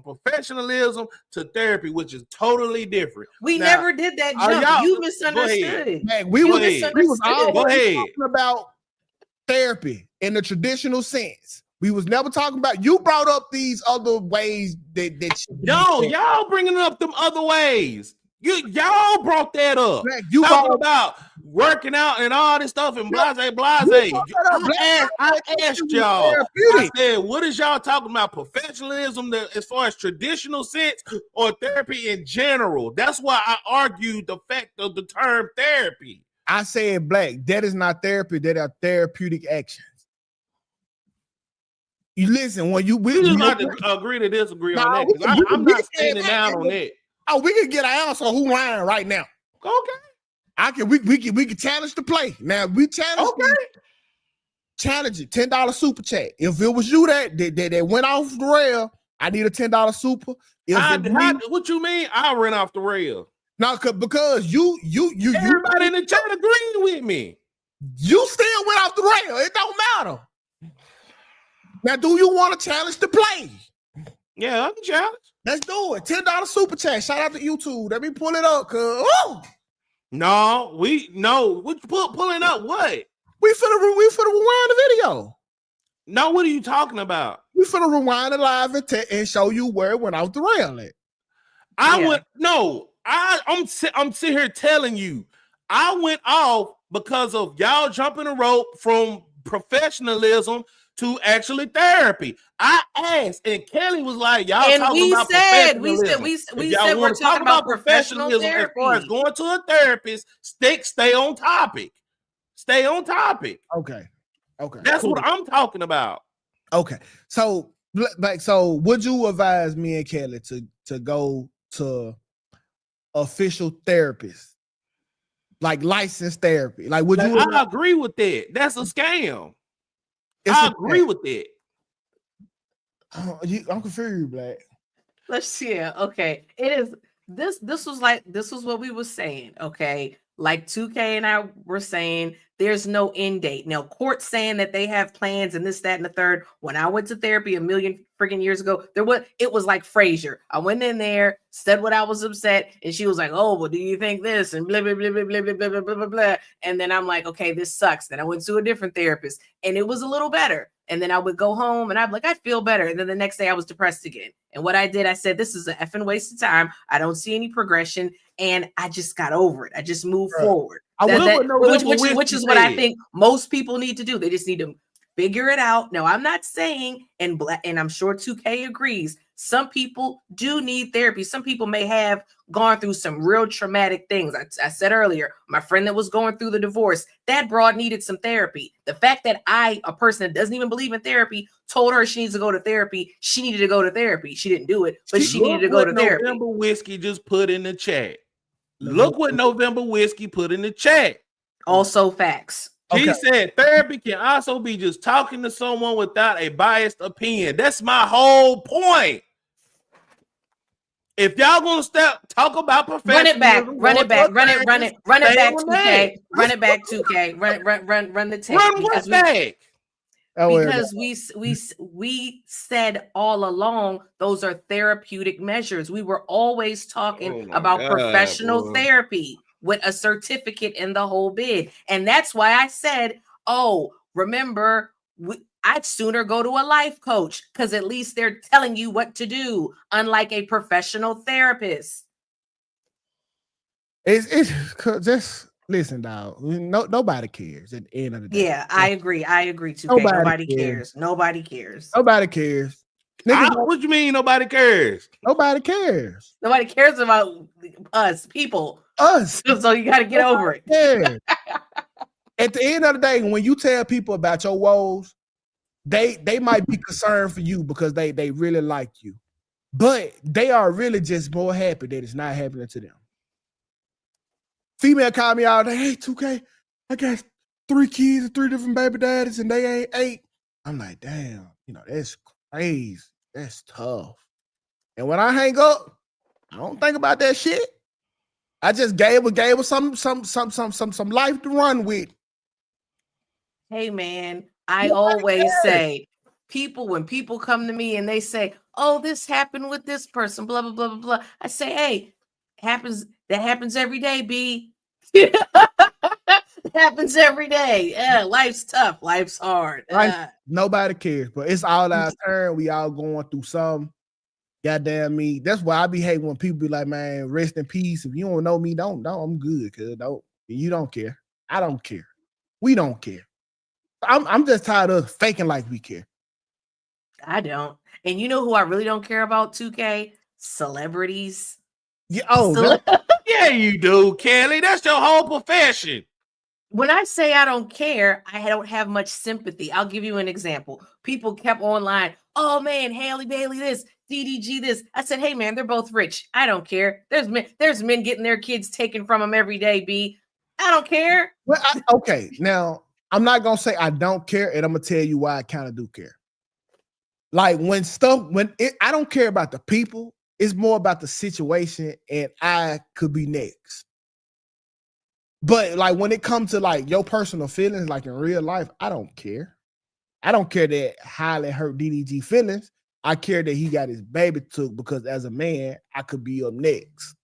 S5: professionalism to therapy, which is totally different.
S2: We never did that jump. You misunderstood.
S1: Man, we was always talking about therapy in the traditional sense. We was never talking about. You brought up these other ways that
S5: y'all bringing up them other ways. Y'all brought that up.
S1: Black,
S5: talking about working out and all this stuff and blase. I asked y'all. I said, what is y'all talking about? Professionalism as far as traditional sense or therapy in general? That's why I argued the fact of the term therapy.
S1: I said, Black, that is not therapy. That are therapeutic actions. You listen when we
S5: just got to agree to disagree on that because I'm not standing down on that.
S1: Oh, we can get an answer on who lying right now.
S5: Okay.
S1: We can challenge the play. Now we challenge challenge it. $10 super chat. If it was you that went off the rail, I need a $10 super.
S5: What you mean? I ran off the rail.
S1: No, because you
S5: everybody in the chat agreeing with me.
S1: You still went off the rail. It don't matter. Now, do you want to challenge the play?
S5: Yeah, I can challenge.
S1: Let's do it. $10 super chat. Shout out to YouTube. Let me pull it up, cuz.
S5: No, pulling up what?
S1: We finna rewind the video.
S5: No, what are you talking about?
S1: We finna rewind it live and show you where it went off the rail at.
S5: I'm sitting here telling you, I went off because of y'all jumping the rope from professionalism to actually therapy. I asked, and Kelly was like, "Y'all
S2: and
S5: talking about professionalism."
S2: We said we're talking about professionalism
S5: as far as going to a therapist. Stay on topic. Stay on topic.
S1: Okay.
S5: That's cool. What I'm talking about.
S1: Okay. So would you advise me and Kelly to go to official therapists, like licensed therapy? Like, would you?
S5: I agree with that. That's a scam. I agree with that.
S1: I'm confused, Black.
S2: Let's see. Okay. It is this was what we were saying. Okay. Like 2K and I were saying, there's no end date. Now, court's saying that they have plans and this, that, and the third. When I went to therapy a million freaking years ago, it was like Frasier. I went in there, said what I was upset, and she was like, "Oh, well, do you think this?" And blah, blah, blah, blah, blah, blah, blah, blah, blah, blah. And then I'm like, okay, this sucks. Then I went to a different therapist and it was a little better. And then I would go home and I'd be like, I feel better. And then the next day I was depressed again. And what I did, I said, this is an effing waste of time. I don't see any progression. And I just got over it. I just moved forward. Which is what I think most people need to do. They just need to figure it out. Now, I'm not saying, and I'm sure 2K agrees, Some people do need therapy. Some people may have gone through some real traumatic things. I said earlier, my friend that was going through the divorce, that broad needed some therapy. The fact that a person that doesn't even believe in therapy, told her she needs to go to therapy, she needed to go to therapy. She didn't do it, but she needed to go to therapy.
S5: November Whiskey just put in the chat. Look what November Whiskey put in the chat.
S2: Also facts.
S5: She said therapy can also be just talking to someone without a biased opinion. That's my whole point. If y'all gonna talk about professionalism,
S2: run it back, 2K, run it back, 2K, run the tape.
S5: Run what back?
S2: Because we said all along those are therapeutic measures. We were always talking about professional therapy with a certificate in the whole bid. And that's why I said, remember, I'd sooner go to a life coach because at least they're telling you what to do, unlike a professional therapist.
S1: It's just listen, dog. Nobody cares at the end of the day.
S2: Yeah, I agree. I agree too. Nobody cares. Nobody cares.
S1: Nobody cares.
S5: What you mean nobody cares?
S1: Nobody cares.
S2: Nobody cares about us, people.
S1: Us.
S2: So you got to get over it.
S1: Yeah. At the end of the day, when you tell people about your woes, they might be concerned for you because they really like you. But they are really just more happy that it's not happening to them. Female call me all day, hey, 2K, I got 3 kids and 3 different baby daddies and they ain't 8. I'm like, damn, that's crazy. That's tough. And when I hang up, I don't think about that shit. I just gave her some life to run with.
S2: Hey man, I always say when people come to me and they say, oh, this happened with this person, blah, blah, blah, blah, blah. I say, hey, that happens every day, B. It happens every day. Yeah, life's tough. Life's hard.
S1: Nobody cares, but it's all our turn. We all going through something. Goddamn me. That's why I be hating when people be like, man, rest in peace. If you don't know me, don't. I'm good, cuz you don't care. I don't care. We don't care. I'm just tired of faking like we care.
S2: I don't. And you know who I really don't care about, 2K? Celebrities.
S1: Yeah,
S5: yeah, you do, Kelly. That's your whole profession.
S2: When I say I don't care, I don't have much sympathy. I'll give you an example. People kept online, oh man, Halle Bailey this, DDG this. I said, hey man, they're both rich. I don't care. There's men getting their kids taken from them every day, B. I don't care.
S1: Well, okay, now I'm not gonna say I don't care, and I'm gonna tell you why I kind of do care. Like I don't care about the people. It's more about the situation, and I could be next. But like when it comes to like your personal feelings, like in real life, I don't care. I don't care that Halle hurt DDG feelings. I care that he got his baby took because as a man, I could be up next.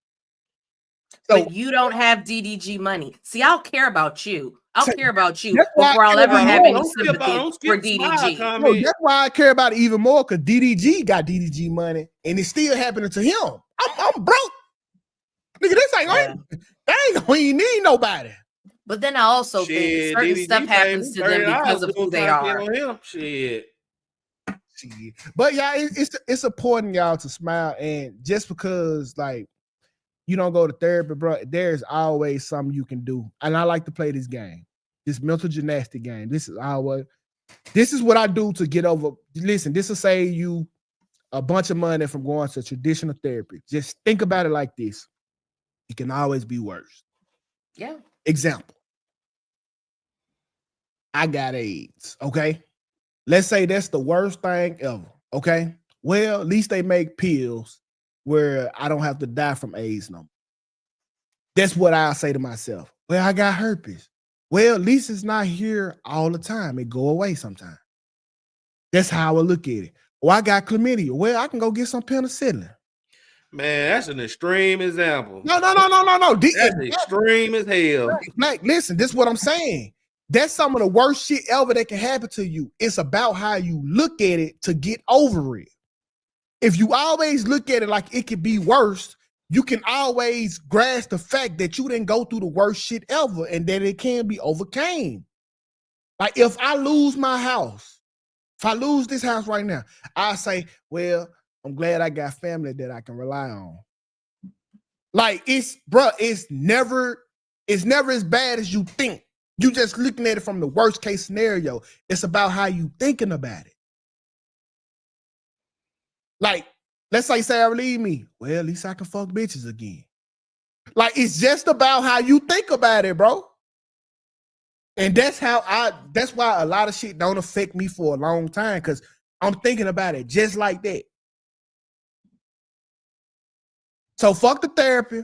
S2: So, but you don't have DDG money. See, I'll care about you. I'll care about you before I'll ever have any sympathy for DDG.
S1: No, that's why I care about it even more, because DDG got DDG money and it's still happening to him. I'm broke. Nigga, this ain't gonna even need nobody.
S2: But then I also think certain DDG stuff happens to them because of who they are.
S1: But yeah, it's important, y'all, to smile. And just because like you don't go to therapy, bro, there's always something you can do. And I like to play this game, this mental gymnastic game. This is what I do to get over. Listen, this will save you a bunch of money from going to traditional therapy. Just think about it like this. It can always be worse.
S2: Yeah.
S1: Example. I got AIDS, okay? Let's say that's the worst thing ever, okay? Well, at least they make pills where I don't have to die from AIDS no more. That's what I say to myself. Well, I got herpes. Well, at least it's not here all the time. It go away sometime. That's how I look at it. Well, I got chlamydia. Well, I can go get some penicillin.
S5: Man, that's an extreme example.
S1: No.
S5: That's extreme as hell.
S1: Like, listen, this is what I'm saying. That's some of the worst shit ever that can happen to you. It's about how you look at it to get over it. If you always look at it like it could be worse, you can always grasp the fact that you didn't go through the worst shit ever and that it can be overcame. Like if I lose my house, if I lose this house right now, I say, well, I'm glad I got family that I can rely on. Like it's never as bad as you think. You just looking at it from the worst case scenario. It's about how you thinking about it. Like, let's say Sarah leave me. Well, at least I can fuck bitches again. Like, it's just about how you think about it, bro. And that's why a lot of shit don't affect me for a long time, because I'm thinking about it just like that. So fuck the therapy.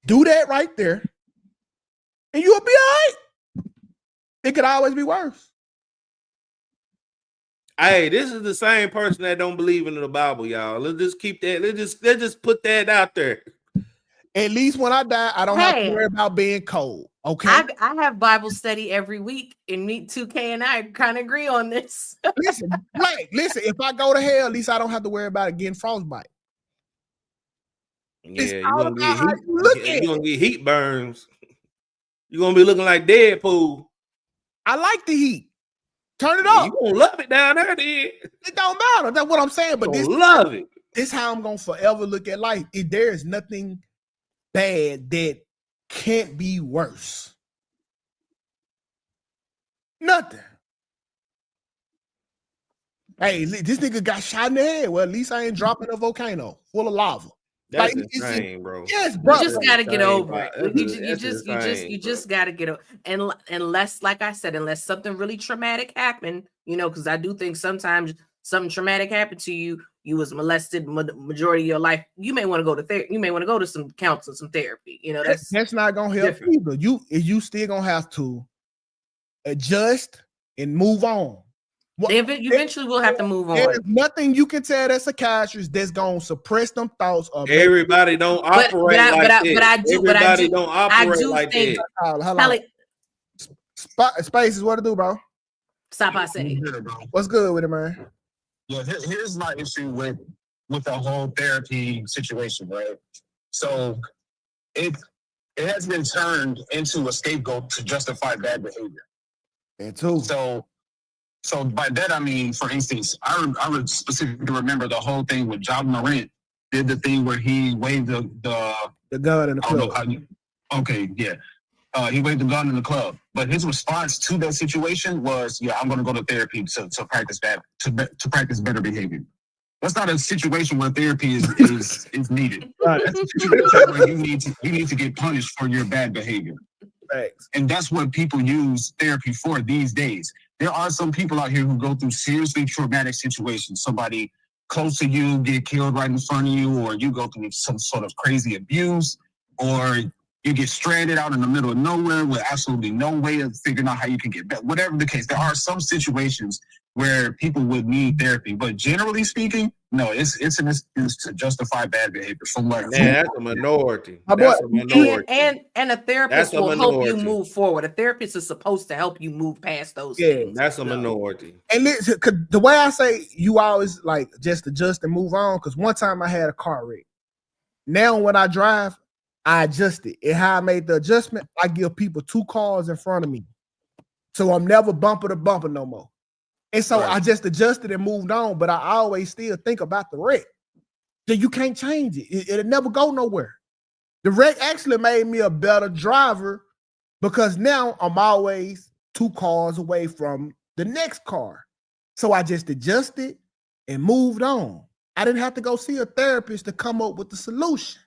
S1: Do that right there. And you'll be all right. It could always be worse.
S5: Hey, this is the same person that don't believe in the Bible, y'all. Let's just keep that. Let's just put that out there.
S1: At least when I die, I don't have to worry about being cold. Okay.
S2: I have Bible study every week, and me 2K and I kind of agree on this.
S1: listen, if I go to hell, at least I don't have to worry about getting frostbite.
S5: Yeah, you're gonna get heat burns. You're gonna be looking like Deadpool.
S1: I like the heat. Turn it up.
S5: You gonna love it down there, then.
S1: It don't matter. That's what I'm saying. But this
S5: love it.
S1: This is how I'm gonna forever look at life. There is nothing bad that can't be worse. Nothing. Hey, this nigga got shot in the head. Well, at least I ain't dropping a volcano full of lava.
S5: That's insane, bro.
S1: Yes, bro.
S2: You just gotta get over it. You just gotta get over. And unless, like I said, unless something really traumatic happened, because I do think sometimes something traumatic happened to you. You was molested majority of your life. You may want to go to therapy. You may want to go to some counseling, some therapy. That's
S1: not gonna help either. You still gonna have to adjust and move on.
S2: You eventually will have to move on.
S1: There's nothing you can tell that psychiatrist that's gonna suppress them thoughts.
S5: Everybody don't operate like that. Everybody don't operate like that.
S1: Spaces, what to do, bro?
S2: Stop, I say.
S1: What's good with it, man?
S11: Yeah, here's my issue with the whole therapy situation, right? So it has been turned into a scapegoat to justify bad behavior.
S1: And too.
S11: So by that I mean, for instance, I would specifically remember the whole thing with Ja Morant did the thing where he waved the
S1: gun in the club.
S11: He waved the gun in the club, but his response to that situation was, "Yeah, I'm going to go to therapy to practice practice better behavior." That's not a situation where therapy is needed. That's a situation where you need to get punished for your bad behavior.
S1: Thanks.
S11: And that's what people use therapy for these days. There are some people out here who go through seriously traumatic situations. Somebody close to you get killed right in front of you, or you go through some sort of crazy abuse, or you get stranded out in the middle of nowhere with absolutely no way of figuring out how you can get back. Whatever the case, there are some situations where people would need therapy, but generally speaking, no, it's an excuse to justify bad behavior.
S5: That's a minority. That's a minority.
S2: And a therapist will help you move forward. A therapist is supposed to help you move past those things.
S5: That's a minority.
S1: And listen, the way I say, you always like just adjust and move on. Because one time I had a car wreck. Now when I drive, I adjust it. And how I made the adjustment, I give people 2 cars in front of me. So I'm never bumper to bumper no more. And so I just adjusted and moved on, but I always still think about the wreck. So you can't change it. It'll never go nowhere. The wreck actually made me a better driver because now I'm always 2 cars away from the next car. So I just adjusted and moved on. I didn't have to go see a therapist to come up with the solution.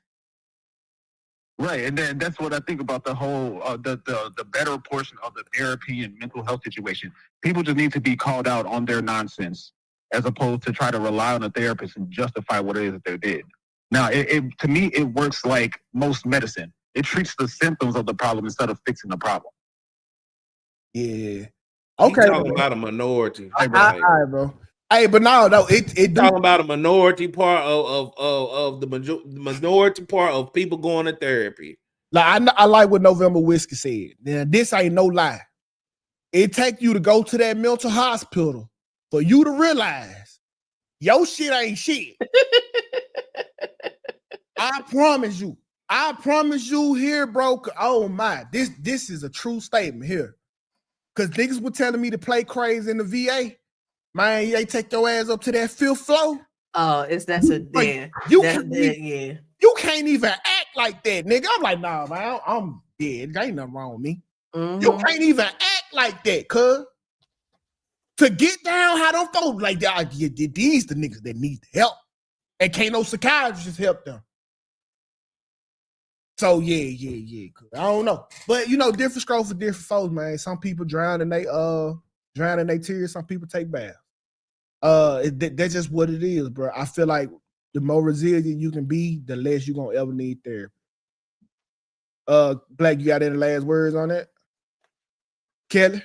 S11: Right, and then that's what I think about the whole the better portion of the therapy and mental health situation. People just need to be called out on their nonsense, as opposed to try to rely on a therapist and justify what it is that they did. Now, to me, it works like most medicine. It treats the symptoms of the problem instead of fixing the problem.
S1: Yeah.
S5: Okay. He's talking about a minority.
S1: All right, bro. Hey, but no, it
S5: talking about a minority part of the minority part of people going to therapy.
S1: Like I like what November Whiskey said. Now, this ain't no lie. It take you to go to that mental hospital for you to realize your shit ain't shit. I promise you. I promise you here, bro. Oh my, this is a true statement here. Cause niggas were telling me to play crazy in the VA. Man, they take your ass up to that 5th floor.
S2: Oh, that's a
S1: Like,
S2: yeah.
S1: You can't even act like that, nigga. I'm like, nah, man, I'm dead. There ain't nothing wrong with me. You can't even act like that, cuz. To get down how them folks like that, these the niggas that need help. And can't no psychiatrist help them. So yeah. I don't know. But different strokes for different folks, man. Some people drown in they tears, some people take baths. That's just what it is, bro. I feel like the more resilient you can be, the less you're gonna ever need therapy. Black, you got any last words on that? Kelly?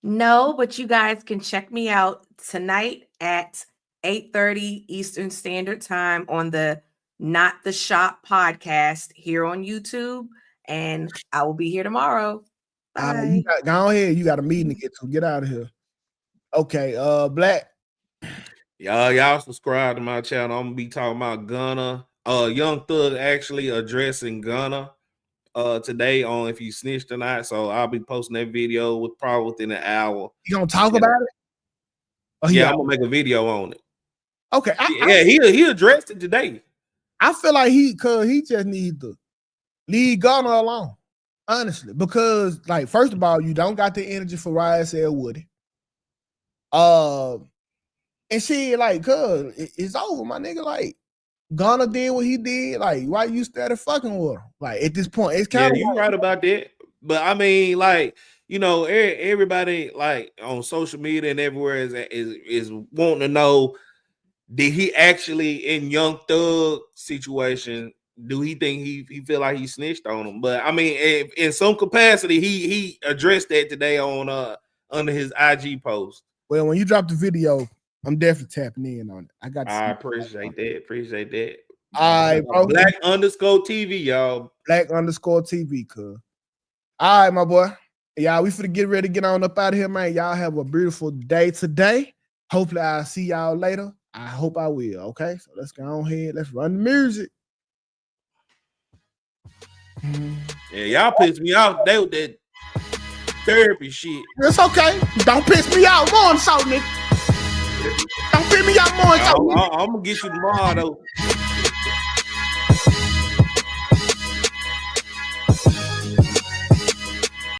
S2: No, but you guys can check me out tonight at 8:30 Eastern Standard Time on the Not the Shop podcast here on YouTube, and I will be here tomorrow. Bye.
S1: Go ahead. You got a meeting to get to. Get out of here. Okay, Black.
S5: Y'all subscribe to my channel. I'm gonna be talking about Gunna. Young Thug actually addressing Gunna today on If You Snitched or Not. So I'll be posting that video probably within an hour.
S1: You gonna talk about it?
S5: Oh, yeah, I'm gonna make a video on it.
S1: Okay.
S5: He addressed it today.
S1: I feel like he just needs to leave Gunna alone. Honestly, because like first of all, you don't got the energy for YSL Woody. And see, like, cuz it's over, my nigga. Like, Gunna did what he did. Like, why you started fucking with him? Like, at this point, it's kind of
S5: you right about that. But I mean, like, everybody like on social media and everywhere is wanting to know, did he actually in Young Thug situation? Do he think he feel like he snitched on him? But I mean, in some capacity, he addressed that today on under his IG post.
S1: Well, when you drop the video, I'm definitely tapping in on it.
S5: I appreciate that.
S1: All right, bro.
S5: Black_TV, y'all.
S1: Black_TV, cuz. All right, my boy. Y'all, we finna get ready to get on up out of here, man. Y'all have a beautiful day today. Hopefully, I'll see y'all later. I hope I will, okay? So let's go on ahead. Let's run the music.
S5: Yeah, y'all pissed me off. They with that therapy shit.
S1: It's okay. Don't piss me off more, so nigga. Don't piss me off more, so
S5: I'm gonna get you tomorrow, though.